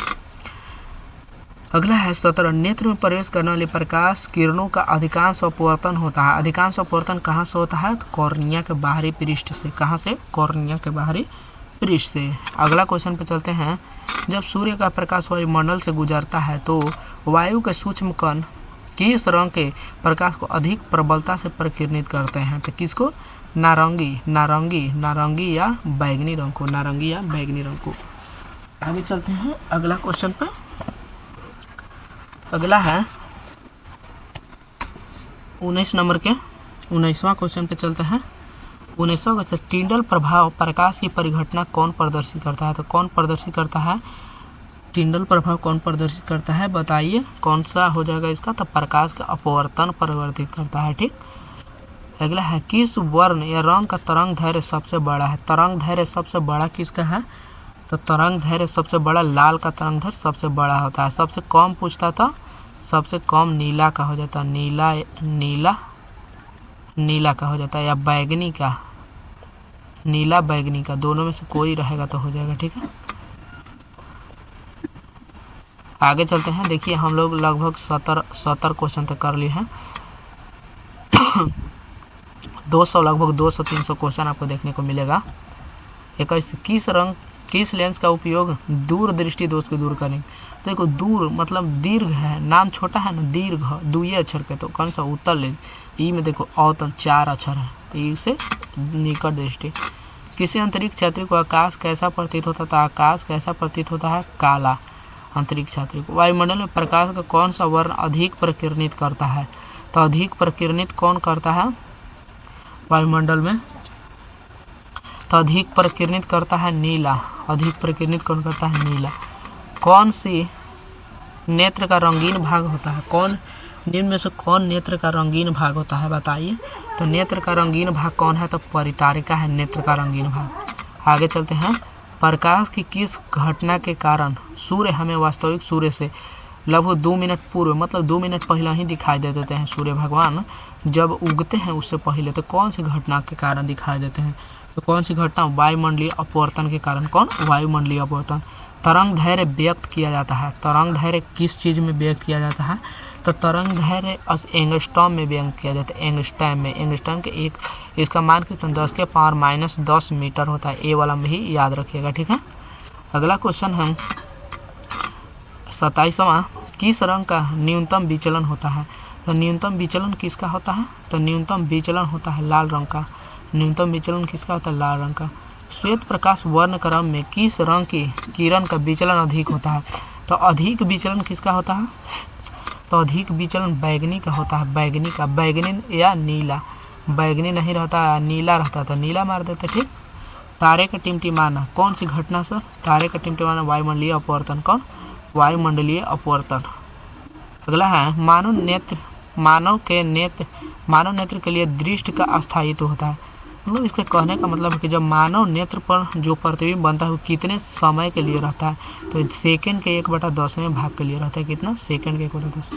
अगला है 17, नेत्र में प्रवेश करने वाले प्रकाश किरणों का अधिकांश अपवर्तन होता है। अधिकांश अपवर्तन कहाँ से होता है? तो कॉर्निया के बाहरी पृष्ठ से। कहाँ से? कॉर्निया के बाहरी पृष्ठ से। अगला क्वेश्चन पे चलते हैं। जब सूर्य का प्रकाश वायुमंडल से गुजरता है तो वायु के सूक्ष्म कण किस रंग के प्रकाश को अधिक प्रबलता से प्रकिरणित करते हैं? तो किसको? नारंगी, नारंगी, नारंगी या बैगनी रंग को, नारंगी या बैगनी रंग को। आगे चलते हैं अगला क्वेश्चन पे। अगला है 19 नंबर के 19वां क्वेश्चन पे चलते हैं। 19वां क्वेश्चन, टिंडल प्रभाव प्रकाश की परिघटना कौन प्रदर्शित करता है? तो कौन प्रदर्शित करता है? टिंडल प्रभाव कौन प्रदर्शित करता है? बताइए कौन सा हो जाएगा इसका? तो प्रकाश का अपवर्तन परिवर्तित करता है, ठीक। अगला है, किस वर्ण या रंग का तरंग दैर्घ्य सबसे बड़ा है? तरंग दैर्घ्य सबसे बड़ा किसका है? तो तरंग दैर्घ्य सबसे बड़ा लाल का तरंग दैर्घ्य सबसे बड़ा होता है। सबसे कम पूछता था, सबसे कम नीला का हो जाता है, नीला नीला नीला का हो जाता है, या बैगनी का, नीला बैगनी का, दोनों में से कोई रहेगा तो हो जाएगा, ठीक है। आगे चलते हैं। देखिए हम लोग लगभग 70 क्वेश्चन तक कर लिए हैं। 200 लगभग 200-300 क्वेश्चन आपको देखने को मिलेगा। 21, किस लेंस का उपयोग दूर दृष्टि दोष को दूर करने? देखो दूर मतलब दीर्घ है, नाम छोटा है ना, दीर्घ दुई अक्षर के, तो कौन सा? उत्तल लेंस। ई में देखो औतन 4 अक्षर है, तो ई से निकट दृष्टि। किसी अंतरिक्ष यात्री को आकाश कैसा प्रतीत होता था? आकाश कैसा प्रतीत होता है? काला। अंतरिक्ष यात्री को। वायुमंडल में प्रकाश का कौन सा वर्ण अधिक प्रकिरणित करता है? तो अधिक प्रकिरणित कौन करता है वायुमंडल में? तो अधिक प्रकिरणित करता है नीला। अधिक प्रकिरणित कौन करता है? नीला। कौन सी नेत्र का रंगीन भाग होता है? कौन निम्न में से कौन नेत्र का रंगीन भाग होता है? बताइए। तो नेत्र का रंगीन भाग कौन है? तो परितारिका है नेत्र का रंगीन भाग। आगे चलते हैं। प्रकाश की किस घटना के कारण सूर्य हमें वास्तविक सूर्य से लगभग 2 मिनट पूर्व, मतलब 2 मिनट पहले ही दिखाई दे देते हैं? सूर्य भगवान जब उगते हैं उससे पहले। तो कौन सी घटना के कारण दिखाई देते हैं? तो कौन सी घटना? वायुमंडलीय अपवर्तन के कारण। कौन? वायुमंडलीय अपवर्तन। तरंग दैर्घ्य व्यक्त किया जाता है। तरंग दैर्घ्य किस चीज़ में व्यक्त किया जाता है? तो तरंग दैर्घ्य एंगस्ट्रॉम में व्यक्त किया जाता है। एंगस्ट्रॉम में, एंगस्ट्रॉम के एक, इसका मान कीर्तन 10 के पावर -10 मीटर होता है। ए वाला में ही याद रखिएगा, ठीक है। अगला क्वेश्चन हम 27वां, किस रंग का न्यूनतम विचलन होता है? तो न्यूनतम विचलन किसका होता है? तो न्यूनतम विचलन होता है लाल रंग का। न्यूनतम विचलन किसका होता है? लाल रंग का। श्वेत प्रकाश वर्ण क्रम में किस रंग की किरण का विचलन अधिक होता है? तो अधिक विचलन किसका होता है? तो अधिक विचलन बैगनी का होता है। बैगनी का, बैगनी या नीला। बैगनी नहीं रहता, नीला रहता, तो नीला मार देते, ठीक। तारे का टिमटिमाना कौन सी घटना से? तारे का टिमटिमाना वायुमंडलीय अपवर्तन। कौन? वायुमंडलीय अपवर्तन। अगला है, मानव नेत्र के लिए दृष्टि का अस्थायित्व होता है। मतलब इसके कहने का मतलब है कि जब मानव नेत्र पर जो प्रतिबिंब बनता है वो कितने समय के लिए रहता है? तो सेकंड के 1/10वें भाग के लिए रहता है। कितना? सेकंड के 1/10।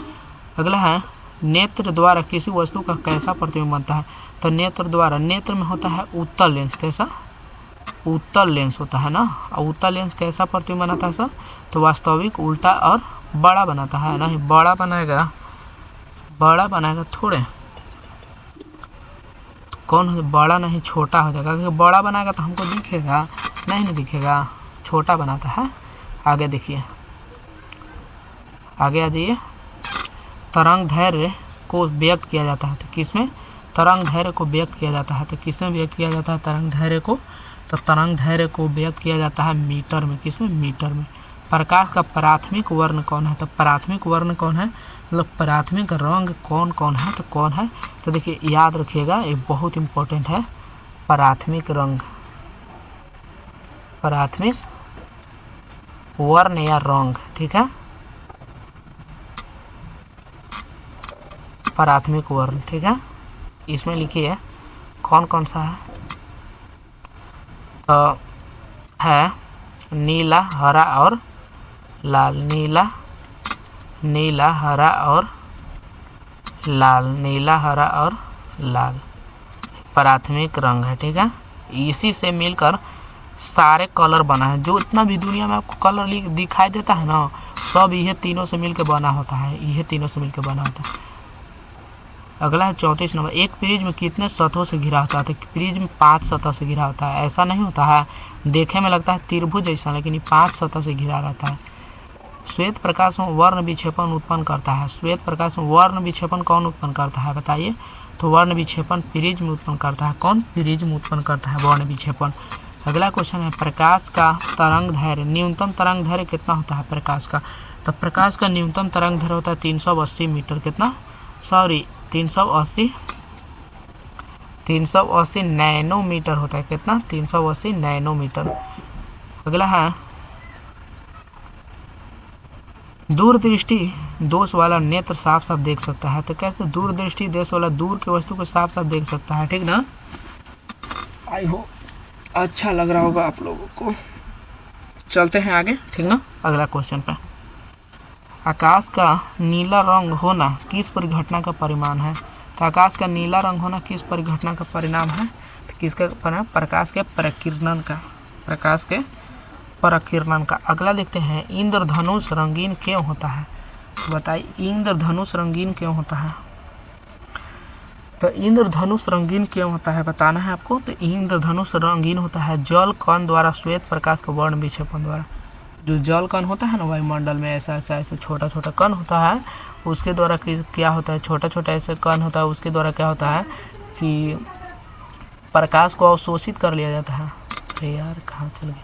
अगला है, नेत्र द्वारा किसी वस्तु का कैसा प्रतिबिंब बनता है? तो नेत्र द्वारा, नेत्र में होता है उत्तल लेंस। कैसा? उत्तल लेंस होता है ना। और उत्तल लेंस कैसा प्रतिबिंब बनाता है सर? तो वास्तविक, उल्टा और बड़ा बनाता है। नहीं, बड़ा बनाएगा थोड़े, कौन हो? बड़ा नहीं, छोटा हो जाएगा, क्योंकि बड़ा बनाएगा तो हमको दिखेगा नहीं दिखेगा, छोटा बनाता है। आगे देखिए, आगे आ जाइए। तरंग दैर्घ्य को व्यक्त किया जाता है तो किसमें? तरंग दैर्घ्य को व्यक्त किया जाता है तो किसमें व्यक्त किया जाता है तरंग दैर्घ्य को? तो तरंग दैर्घ्य को व्यक्त किया जाता है मीटर में। किसमें? मीटर में। प्रकाश का प्राथमिक वर्ण कौन है? तो प्राथमिक वर्ण कौन है? मतलब प्राथमिक रंग कौन कौन है? तो कौन है? तो देखिए याद रखिएगा, ये बहुत इम्पोर्टेंट है। प्राथमिक रंग, प्राथमिक वर्ण या रंग, ठीक है, प्राथमिक वर्ण, ठीक है। इसमें लिखिए कौन कौन सा है, तो है नीला, हरा और लाल, नीला, नीला, हरा और लाल, नीला, हरा और लाल प्राथमिक रंग है, ठीक है। इसी से मिलकर सारे कलर बना है, जो इतना भी दुनिया में आपको कलर दिखाई देता है ना, सब यह तीनों से मिलकर बना होता है, यह तीनों से मिलकर बना होता है। अगला है 34 नंबर, एक प्रिज्म कितने सतहों से घिरा होता है, तो प्रिज्म 5 सतह से घिरा होता है। ऐसा नहीं होता है, देखने में लगता है त्रिभुज जैसा, लेकिन ये 5 सतह से घिरा रहता है। श्वेत प्रकाश में वर्ण विक्षेपण उत्पन्न करता है, श्वेत प्रकाश में वर्ण विक्षेपण कौन उत्पन्न करता है बताइए, तो वर्ण विक्षेपण प्रिज्म उत्पन्न करता है। कौन? प्रिज्म उत्पन्न करता है वर्ण विक्षेपण। अगला क्वेश्चन है, प्रकाश का तरंग दैर्घ्य, न्यूनतम तरंग दैर्घ्य कितना होता है प्रकाश का, तो प्रकाश का न्यूनतम तरंग दैर्घ्य होता है 380 मीटर, कितना, सॉरी 380 नैनोमीटर होता है, कितना, 380 नैनोमीटर। अगला है, दूरदृष्टि दोष वाला नेत्र साफ साफ देख सकता है, तो कैसे दूरदृष्टि दोष वाला दूर की वस्तु को साफ साफ देख सकता है, ठीक ना। आई होप अच्छा लग रहा होगा आप लोगों को। चलते हैं आगे, ठीक ना, अगला क्वेश्चन पे। आकाश का नीला रंग होना किस परिघटना का परिणाम है, तो आकाश का नीला रंग होना किस परिघटना का परिणाम है, तो किसका परिणाम, प्रकाश के प्रकीर्णन का, प्रकाश के प्रकीर्णन का। अगला देखते हैं, इंद्रधनुष रंगीन क्यों होता है, तो बताइए इंद्रधनुष रंगीन क्यों होता है, तो इंद्रधनुष रंगीन क्यों होता है बताना है आपको। तो इंद्रधनुष रंगीन होता है जल कण द्वारा श्वेत प्रकाश के वर्ण विक्षेपण द्वारा। जो जल कण होता है ना वायुमंडल में, ऐसा ऐसा ऐसे छोटा छोटा कण होता है, उसके द्वारा क्या होता है, छोटा छोटा ऐसे कण होता है, उसके द्वारा क्या होता है कि प्रकाश को अवशोषित कर लिया जाता है। अरे यार कहाँ चल गया,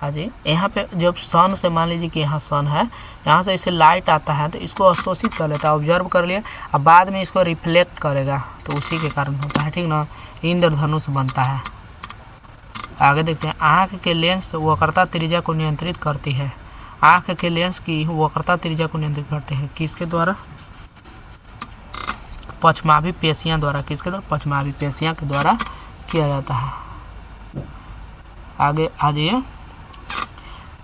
आज यहाँ पे जब सन से, मान लीजिए कि यहाँ सन है, यहाँ से इसे लाइट आता है तो इसको अवशोषित कर लेता है, ऑब्जर्व कर लिया, अब बाद में इसको रिफ्लेक्ट करेगा, तो उसी के कारण होता है, ठीक ना, इंद्रधनुष बनता है। आगे देखते हैं, आँख के लेंस वक्रता त्रिज्या को नियंत्रित करती है, आँख के लेंस की वक्रता त्रिज्या को नियंत्रित करते हैं किसके द्वारा, पछमावी पेशियाँ द्वारा, किसके द्वारा, पछमावी पेशियाँ के द्वारा किया जाता है। आगे आ जाइए,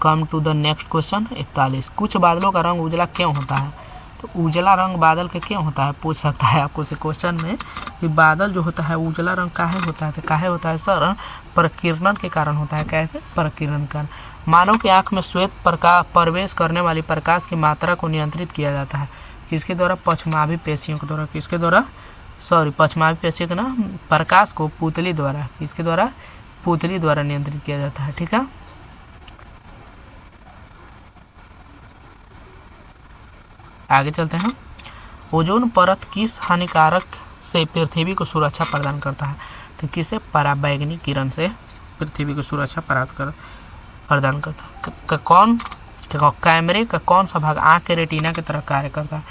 come to the next question 41, कुछ बादलों का रंग उजला क्यों होता है, तो उजला रंग बादल के क्यों होता है, पूछ सकता है आपको से क्वेश्चन में कि बादल जो होता है उजला रंग काहे होता है, तो काहे होता है सर, प्रकीर्णन के कारण होता है। कैसे, प्रकीर्णन कारण। मानव की आंख में श्वेत प्रवेश करने वाली प्रकाश की मात्रा को नियंत्रित किया जाता है किसके द्वारा, पछमावी पेशियों के द्वारा, किसके द्वारा, सॉरी पछमावी पेशियों के ना, प्रकाश को पुतली द्वारा, किसके द्वारा, पुतली द्वारा नियंत्रित किया जाता है, ठीक है। आगे चलते हैं, ओजोन परत किस हानिकारक से पृथ्वी को सुरक्षा प्रदान करता है, तो किसे, पराबैंगनी किरण से पृथ्वी को सुरक्षा प्रदान करता है। कौन, कैमरे का कौन सा भाग आँख के रेटिना की तरह कार्य करता है,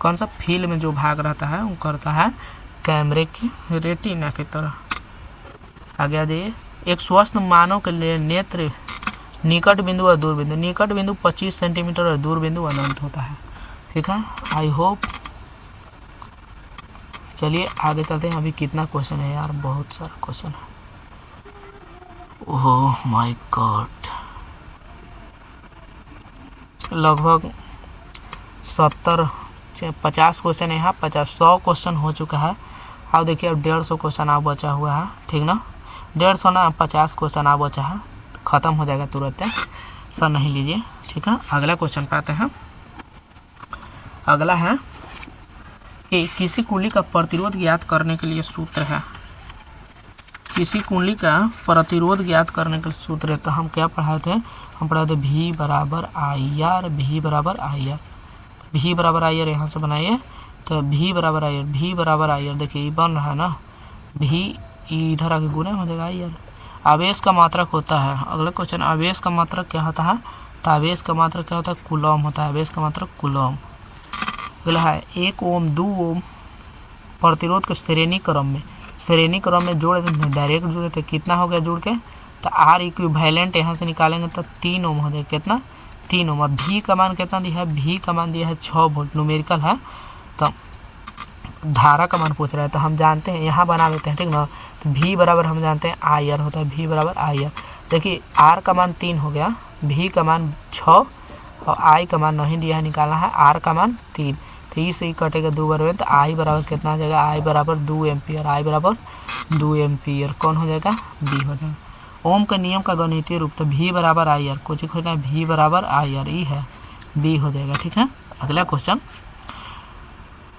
कौन सा फील्ड में जो भाग रहता है वो करता है कैमरे की रेटिना की तरह। आगे आ जाइए, एक स्वस्थ मानव के लिए नेत्र निकट बिंदु और दूर बिंदु, निकट बिंदु 25 सेंटीमीटर और दूर बिंदु अनंत होता है, ठीक है। आई होप, चलिए आगे चलते हैं। अभी कितना क्वेश्चन है यार, बहुत सारा क्वेश्चन है, ओह माय गॉड, लगभग 50 क्वेश्चन है यहाँ, 100 क्वेश्चन हो चुका है। अब देखिए अब 150 क्वेश्चन आप बचा हुआ है, ठीक ना, 150 ना 50 क्वेश्चन आप बचा है, ख़त्म हो जाएगा तुरंत, सर नहीं लीजिए, ठीक है। अगला क्वेश्चन पे आते हैं। अगला है कि किसी कुंडली का प्रतिरोध ज्ञात करने के लिए सूत्र है, किसी कुंडली का प्रतिरोध ज्ञात करने के लिए सूत्र है, तो हम क्या पढ़ाए थे, हम पढ़ाए थे V बराबर आई आर, V बराबर आई आर, V बराबर आई आर यहाँ से बनाइए, तो V बराबर आई आर, V बराबर आई आर, देखिए ये बन रहा है ना, V इधर आके गुना हो जाएगा आई आर। आवेश का मात्रक होता है, अगला क्वेश्चन, आवेश का मात्रक क्या होता है, तो आवेश का मात्रक क्या होता है, कूलम होता है, आवेश का मात्रक कूलम। अगला है 1 ओम 2 ओम प्रतिरोध के श्रेणी क्रम में जोड़े थे, डायरेक्ट जोड़े थे, कितना हो गया जोड़ के, तो आर इक्विवेलेंट यहाँ से निकालेंगे तो 3 ओम हो जाएगा, कितना 3 ओम। अब भी का मान कितना दिया है, भी का मान दिया है 6 वोल्ट, न्यूमेरिकल है। तो धारा का मान पूछ रहा है तो हम जानते हैं, यहाँ बना लेते हैं ठीक ना। तो भी बराबर हम जानते हैं आई आर होता है, भी बराबर आई आर। देखिए आर का मान 3 हो गया, भी का मान 6 और आई का मान नहीं दिया है, निकालना है आर का मान 3। तो ई से ही कटेगा 2 बार, तो आई बराबर कितना हो जाएगा, आई बराबर 2 एम्पियर, आई बराबर 2 एम्पियर कौन हो जाएगा, बी हो जाएगा। ओम के नियम का गणितीय रूप, तो भी बराबर आई आर, कुछ खोजना है, भी बराबर आई आर, ई है, बी हो जाएगा। ठीक है, अगला क्वेश्चन,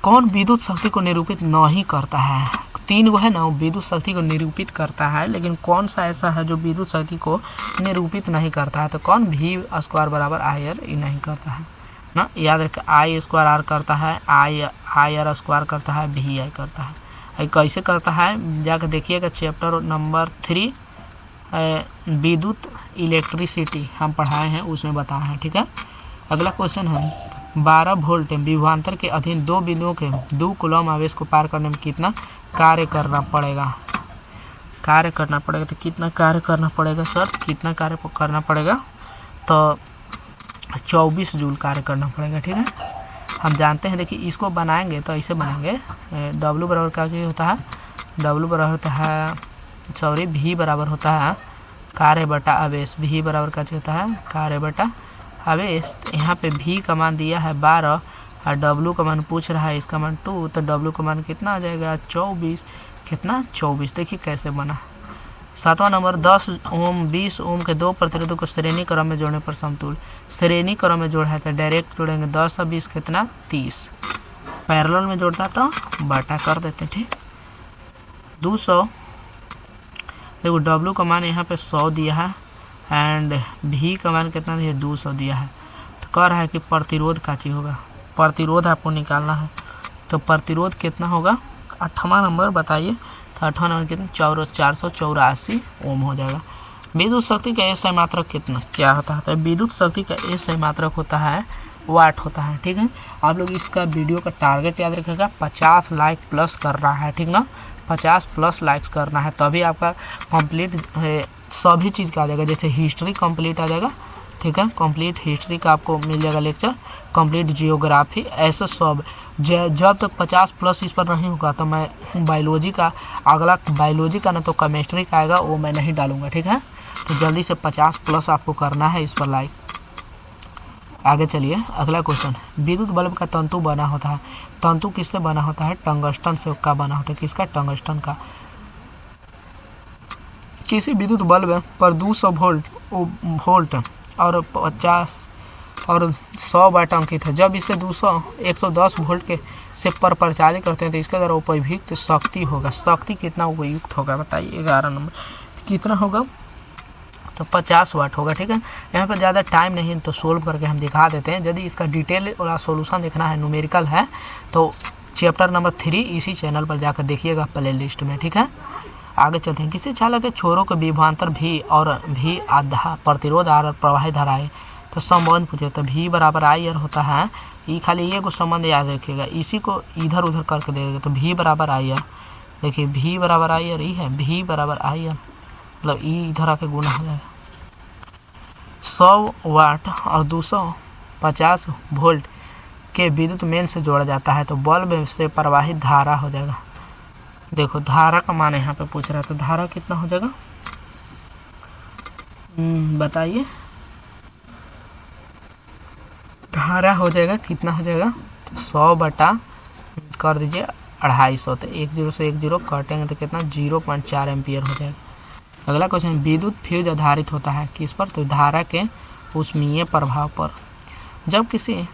कौन विद्युत शक्ति को निरूपित नहीं करता है। 3 वो है ना, विद्युत शक्ति को निरूपित करता है, लेकिन कौन सा ऐसा है जो विद्युत शक्ति को निरूपित नहीं करता है। तो कौन, भी स्क्वायर बराबर आई आर, ई नहीं करता है ना, याद रखें। आई स्क्वायर आर करता है, आई आर स्क्वायर करता है, भी आई करता है। आई कैसे करता है जाकर देखिएगा, चैप्टर नंबर 3 विद्युत इलेक्ट्रिसिटी हम पढ़ाए हैं, उसमें बताया है। ठीक है, अगला क्वेश्चन है, 12 वोल्ट विभवांतर के अधीन 2 बिंदुओं के 2 कूलम आवेश को पार करने में कितना कार्य करना पड़ेगा। कार्य करना पड़ेगा तो कितना कार्य करना पड़ेगा सर, कितना कार्य करना पड़ेगा, तो 24 जूल कार्य करना पड़ेगा। ठीक है, हम जानते हैं, देखिए इसको बनाएंगे तो ऐसे बनाएंगे, डब्लू बराबर क्या होता है, डब्लू बराबर होता है, सॉरी भी बराबर होता है कार्य बटा आवेश, भी बराबर क्या होता है, कार्य बटा आवेश। यहाँ पे भी का मान दिया है 12 और डब्लू का मान पूछ रहा है, इसका मान 2, तो डब्लू का मान कितना आ जाएगा, 24, कितना 24। देखिए कैसे बना। 7वां नंबर, 10 ओम 20 ओम के 2 प्रतिरोधों को श्रेणी क्रम में जोड़ने पर समतुल्य, श्रेणी क्रम में जोड़ा है तो डायरेक्ट जोड़ेंगे, 10 और 20 कितना 30, पैरेलल में जोड़ता तो बटा कर देते। ठीक, 200, देखो डब्लू का मान यहाँ पे 100 दिया है एंड भी का मान कितना दिया, 200 दिया है। तो कह रहा है कि प्रतिरोध का चीज होगा, प्रतिरोध आपको निकालना है, तो प्रतिरोध कितना होगा, 8वां नंबर बताइए। तो 8वां नंबर कितना, 484 ओम हो जाएगा। विद्युत शक्ति का एसआई मात्रक कितना क्या होता है, तो विद्युत शक्ति का एसआई मात्रक होता है वाट होता है। ठीक है, आप लोग इसका वीडियो का टारगेट याद रखिएगा, 50 लाइक प्लस करना है। ठीक ना, 50 प्लस लाइक्स करना है, तभी आपका कंप्लीट सभी चीज़ का आ जाएगा। जैसे हिस्ट्री कंप्लीट आ जाएगा, ठीक है, कंप्लीट हिस्ट्री का आपको मिल जाएगा लेक्चर, कंप्लीट जियोग्राफी, ऐसे सब। जब तक 50 प्लस इस पर नहीं होगा तो मैं बायोलॉजी का, अगला बायोलॉजी का ना तो केमिस्ट्री का आएगा, वो मैं नहीं डालूंगा। ठीक है, तो जल्दी से 50 प्लस आपको करना है इस पर लाइक। आगे चलिए, अगला क्वेश्चन, विद्युत बल्ब का तंतु बना होता है, तंतु किससे बना होता है, टंगस्टन से का बना होता है, किसका, टंगस्टन का। किसी विद्युत बल्ब पर 200 वोल्ट और 50 और 100 वाट अंकित है। जब इसे 110 वोल्ट के से पर प्रचारित करते हैं तो इसके द्वारा उपयुक्त शक्ति होगा, शक्ति कितना उपयुक्त होगा बताइए। 11 नंबर कितना होगा, तो 50 वाट होगा। ठीक है, यहाँ पर ज़्यादा टाइम नहीं तो सोल्व करके हम दिखा देते हैं। यदि इसका डिटेल वाला सोल्यूशन देखना है, न्यूमेरिकल है, तो चैप्टर नंबर 3 इसी चैनल पर जाकर देखिएगा प्ले लिस्ट में। ठीक है, आगे चलते हैं, किसी चालक के छोरों के विभवांतर भी और भी आधा प्रतिरोध आर प्रवाहित धाराएं, तो संबंध पूछे तो भी बराबर आई आर होता है। ये खाली ये को संबंध याद रखिएगा, इसी को इधर उधर करके दे देगा तो भी बराबर आई आर। देखिए भी बराबर आई आर, ये है भी बराबर आई आर, मतलब ई इधर आके गुना हो जाएगा। 100 वाट और 250 वोल्ट के विद्युत मेन से जोड़ा जाता है तो बल्ब से प्रवाहित धारा हो जाएगा। देखो धारा का मान यहाँ पे पूछ रहा है, तो धारा कितना हो जाएगा बताइए, धारा हो जाएगा कितना हो जाएगा, 100 बटा कर दीजिए 250, तो 10 से 10 काटेंगे तो कितना 0.4 एम्पियर हो जाएगा। अगला क्वेश्चन, विद्युत फ्यूज आधारित होता है किस पर, तो धारा के ऊष्मीय प्रभाव पर। जब किसी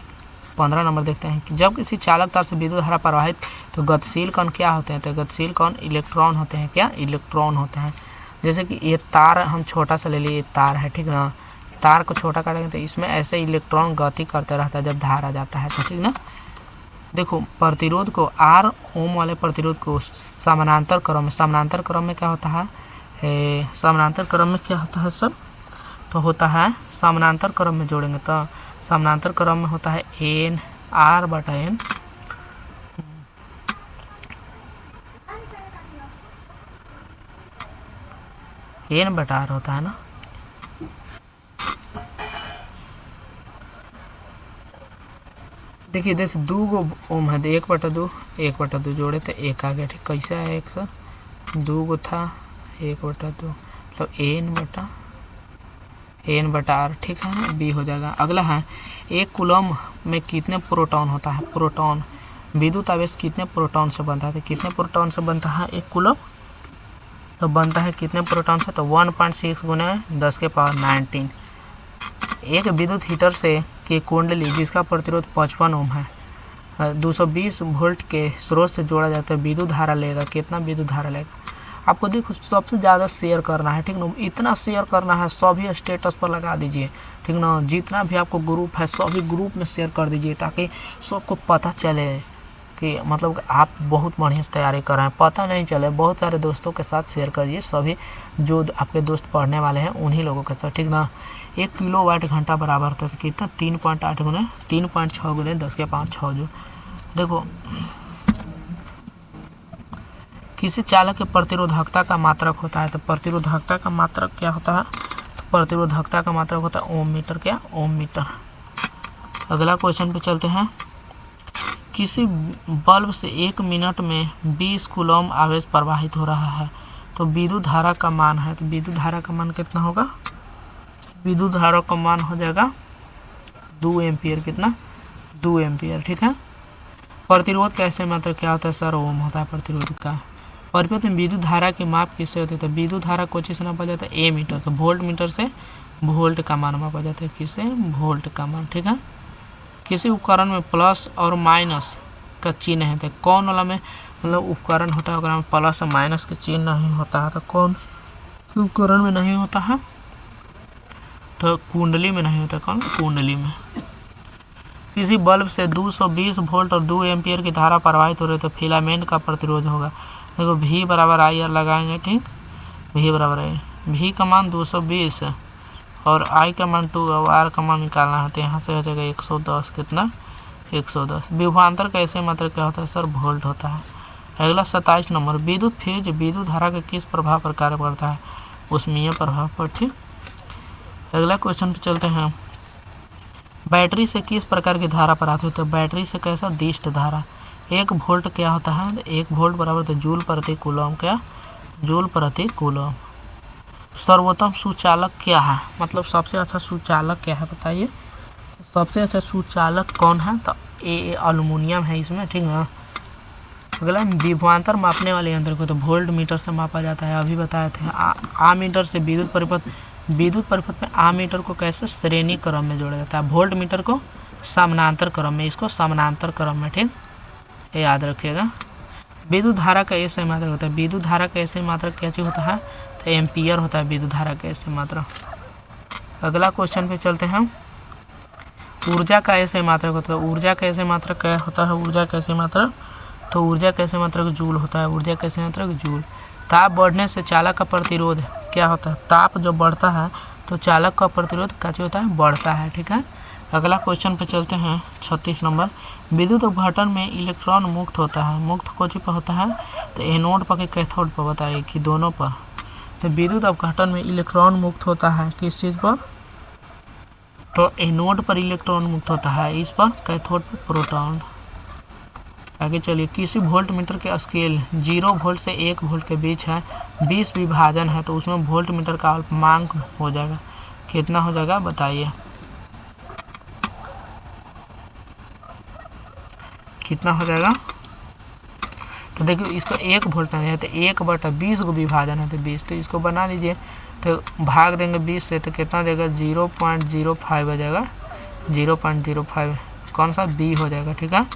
15 नंबर देखते हैं कि जब किसी चालक तार से विद्युत धारा प्रवाहित तो गतिशील कण क्या होते हैं, तो गतिशील कण इलेक्ट्रॉन होते हैं। क्या, इलेक्ट्रॉन होते हैं। जैसे कि ये तार हम छोटा सा ले लिए, तार है ठीक ना, तार को छोटा करेंगे तो इसमें ऐसे इलेक्ट्रॉन गति करते रहता है जब धारा जाता है, तो ठीक ना। देखो प्रतिरोध को आर ओम वाले प्रतिरोध को समानांतर क्रम में क्या होता है, समानांतर क्रम में क्या होता है सर, तो होता है समानांतर क्रम में जोड़ेंगे तो समानांतर क्रम में होता है एन आर बटा एन। एन बटा आर होता है ना। देखिए जैसे 2 गो ओम है तो 1/2 जोड़े तो 1 आ गया। ठीक, कैसे आया 1 सर? 2 गो था 1/2 तो एन बटा आर। ठीक है ना, बी हो जाएगा। अगला है 1 कूलम में कितने प्रोटॉन होता है? प्रोटॉन, विद्युत आवेश कितने प्रोटॉन से बनता है? तो कितने प्रोटॉन से बनता है 1 कूलम? तो बनता है कितने प्रोटॉन से? तो 1.6 गुना 10⁻19। एक विद्युत हीटर से की कुंडली जिसका प्रतिरोध 55 ओम है 220 वोल्ट के स्रोत से जोड़ा जाता है, विद्युत धारा लेगा कितना? विद्युत धारा लेगा आपको देखो सबसे ज़्यादा शेयर करना है। ठीक ना, इतना शेयर करना है, सभी स्टेटस पर लगा दीजिए। ठीक ना, जितना भी आपको ग्रुप है सभी ग्रुप में शेयर कर दीजिए ताकि सबको पता चले कि मतलब आप बहुत बढ़िया से तैयारी कर रहे हैं, पता नहीं चले। बहुत सारे दोस्तों के साथ शेयर करिए, सभी जो आपके दोस्त पढ़ने वाले हैं उन्हीं लोगों के साथ। ठीक ना, 1 किलोवाट घंटा बराबर होता है कितना? 3.8 गुने 3.6 गुने 10⁻6 जो। देखो किसी चालक के प्रतिरोधकता का मात्रक होता है, तो प्रतिरोधकता का मात्रक क्या होता है? तो प्रतिरोधकता का मात्रक होता है ओम मीटर। क्या? ओम मीटर। अगला क्वेश्चन पे चलते हैं। किसी बल्ब से 1 मिनट में 20 कूलम आवेश प्रवाहित हो रहा है, तो विद्युत धारा का मान है। तो विद्युत धारा का मान कितना होगा? विद्युत धारा का मान हो जाएगा 2 एम्पियर। कितना? 2 एम्पियर। ठीक है। प्रतिरोध का ऐसे मात्रक क्या होता है सर? ओम होता है प्रतिरोध का। परिपथ में विद्युत धारा की माप किससे होती है? तो विद्युत धारा को से नापा जाता है? ए मीटर। तो वोल्ट मीटर से वोल्ट का मान मापा जाता है। किससे? वोल्ट का मान। ठीक है। किसी उपकरण में प्लस और माइनस का चिन्ह है, तो कौन वाला में मतलब उपकरण होता है अगर में प्लस और माइनस का चिन्ह नहीं होता है, तो कौन उपकरण में नहीं होता है? तो कुंडली में नहीं होता। कौन? कुंडली में। किसी बल्ब से 220 वोल्ट और 2 एम्पियर की धारा प्रवाहित हो रही है, तो फिलामेंट का प्रतिरोध होगा। देखो V बराबर आई आर लगाएंगे। ठीक, V बराबर आई, V का मान 220 है और I का मान 2 और R का मान निकालना है, तो यहाँ से हो जाएगा 110। कितना? 110। विभवांतर का ऐसे मात्रक क्या होता है सर? वोल्ट होता है। अगला 27 नंबर, विद्युत फेज विद्युत धारा के किस प्रभाव पर कार्य करता है? ऊष्मीय प्रभाव पर। ठीक, अगला क्वेश्चन पे चलते हैं। बैटरी से किस प्रकार की धारा प्राप्त होती है? तो बैटरी से कैसा? दिष्ट धारा। 1 वोल्ट क्या होता है? 1 वोल्ट बराबर तो जूल प्रति कूलम। क्या? जूल प्रति कूलम। सर्वोत्तम सुचालक क्या है? मतलब सबसे अच्छा सुचालक क्या है बताइए? सबसे अच्छा सुचालक कौन है? तो ए एल्युमिनियम है इसमें। ठीक ना। अगला विभवांतर मापने वाले यंत्र को तो वोल्ट मीटर से मापा जाता है, अभी बताए थे। आमीटर से विद्युत परिपथ में आमीटर को कैसे? श्रेणी क्रम में जोड़ा जाता है। वोल्ट मीटर को समानांतर क्रम में, इसको समानांतर क्रम में। ठीक, ये याद रखिएगा। विद्युत धारा का ऐसे मात्रक होता है। विद्युत धारा का ऐसे मात्रक क्या चीज होता है? तो एम्पियर होता है विद्युत धारा का ऐसे मात्रक। अगला क्वेश्चन पे चलते हैं। ऊर्जा का ऐसे मात्रक होता है। ऊर्जा का ऐसे मात्रक क्या होता है? ऊर्जा का ऐसे मात्रक, तो ऊर्जा कैसे मात्रक जूल होता है। ऊर्जा कैसे मात्रक जूल। ताप बढ़ने से चालक का प्रतिरोध क्या होता है? ताप जब बढ़ता है तो चालक का प्रतिरोध क्या होता है? बढ़ता है। ठीक है। अगला क्वेश्चन पे चलते हैं। 36 नंबर, विद्युत अपघटन में इलेक्ट्रॉन मुक्त होता है। मुक्त कोची पर होता है? तो एनोड पर कि कैथोड पर? बताइए कि दोनों पर। तो विद्युत अपघटन में इलेक्ट्रॉन मुक्त होता है किस चीज़ पर? तो एनोड पर इलेक्ट्रॉन मुक्त होता है, इस पर कैथोड पर प्रोटॉन। आगे चलिए। किसी वोल्ट मीटर के स्केल 0 वोल्ट से 1 वोल्ट के बीच है, 20 विभाजन है, तो उसमें वोल्ट मीटर का अल्पमांक हो जाएगा। कितना हो जाएगा बताइए? कितना हो जाएगा? तो देखिए इसको 1 वोल्ट नहीं है तो 1/20 को विभाजन है तो 20, तो इसको बना लीजिए। तो भाग देंगे 20 से तो कितना देगा? 0.05 हो जाएगा। 0.05 कौन सा? बी हो जाएगा। ठीक है।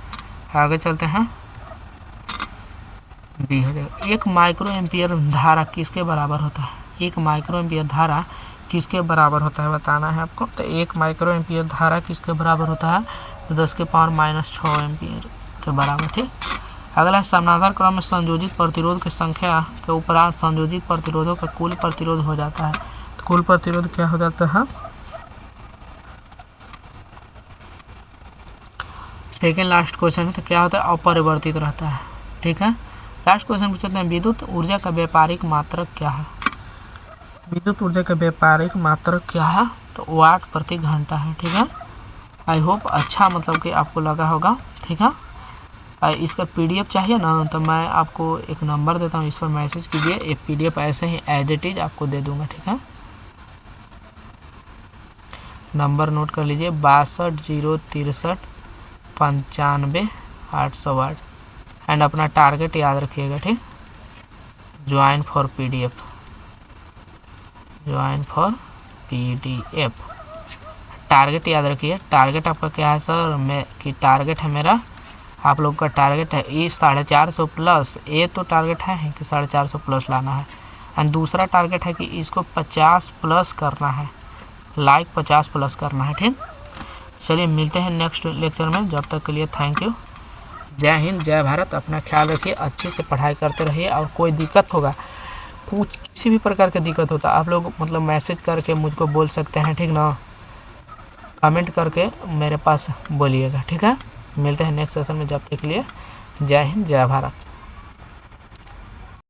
आगे चलते हैं। बी हो जाएगा। 1 माइक्रो एम्पियर धारा किसके बराबर होता है? 1 माइक्रो एम्पियर धारा किसके बराबर होता है बताना है आपको। तो 1 माइक्रो एम्पियर धारा किसके बराबर होता है? तो 10⁻⁻6 एम्पियर के बराबर। ठीक। अगला समानांतर क्रम में संयोजित प्रतिरोध की संख्या के उपरांत संयोजित प्रतिरोधों का कुल प्रतिरोध हो जाता है। तो कुल प्रतिरोध क्या हो जाता है? सेकेंड लास्ट क्वेश्चन में तो क्या होता है? अपरिवर्तित रहता है। ठीक है। लास्ट क्वेश्चन पूछते हैं, विद्युत ऊर्जा का व्यापारिक मात्रक क्या है? विद्युत ऊर्जा का व्यापारिक मात्रक क्या है, तो वाट प्रति घंटा है। ठीक है, आई होप अच्छा मतलब कि आपको लगा होगा। ठीक है, इसका पीडीएफ चाहिए ना, तो मैं आपको एक नंबर देता हूँ, इस पर मैसेज कीजिए, ये पीडीएफ ऐसे ही एज इट इज़ आपको दे दूँगा। ठीक है, नंबर नोट कर लीजिए, 62 063 95 808 एंड अपना टारगेट याद रखिएगा। ठीक, join for PDF, join for PDF, target याद रखिए। टारगेट आपका क्या है सर, मैं कि टारगेट है मेरा, आप लोग का टारगेट है ये 450 प्लस, ये तो टारगेट है कि 450 प्लस लाना है, एंड दूसरा टारगेट है कि इसको 50 प्लस करना है, लाइक 50 प्लस करना है। ठीक, चलिए मिलते हैं नेक्स्ट लेक्चर में, जब तक के लिए थैंक यू। जय हिंद, जय भारत, अपना ख्याल रखिए, अच्छे से पढ़ाई करते रहिए, और कोई दिक्कत होगा, कुछ किसी भी प्रकार की दिक्कत होता आप लोग मतलब मैसेज करके मुझको बोल सकते हैं। ठीक ना, कमेंट करके मेरे पास बोलिएगा। ठीक है, मिलते हैं नेक्स्ट सेशन में, जब तक के लिए जय हिंद, जय भारत।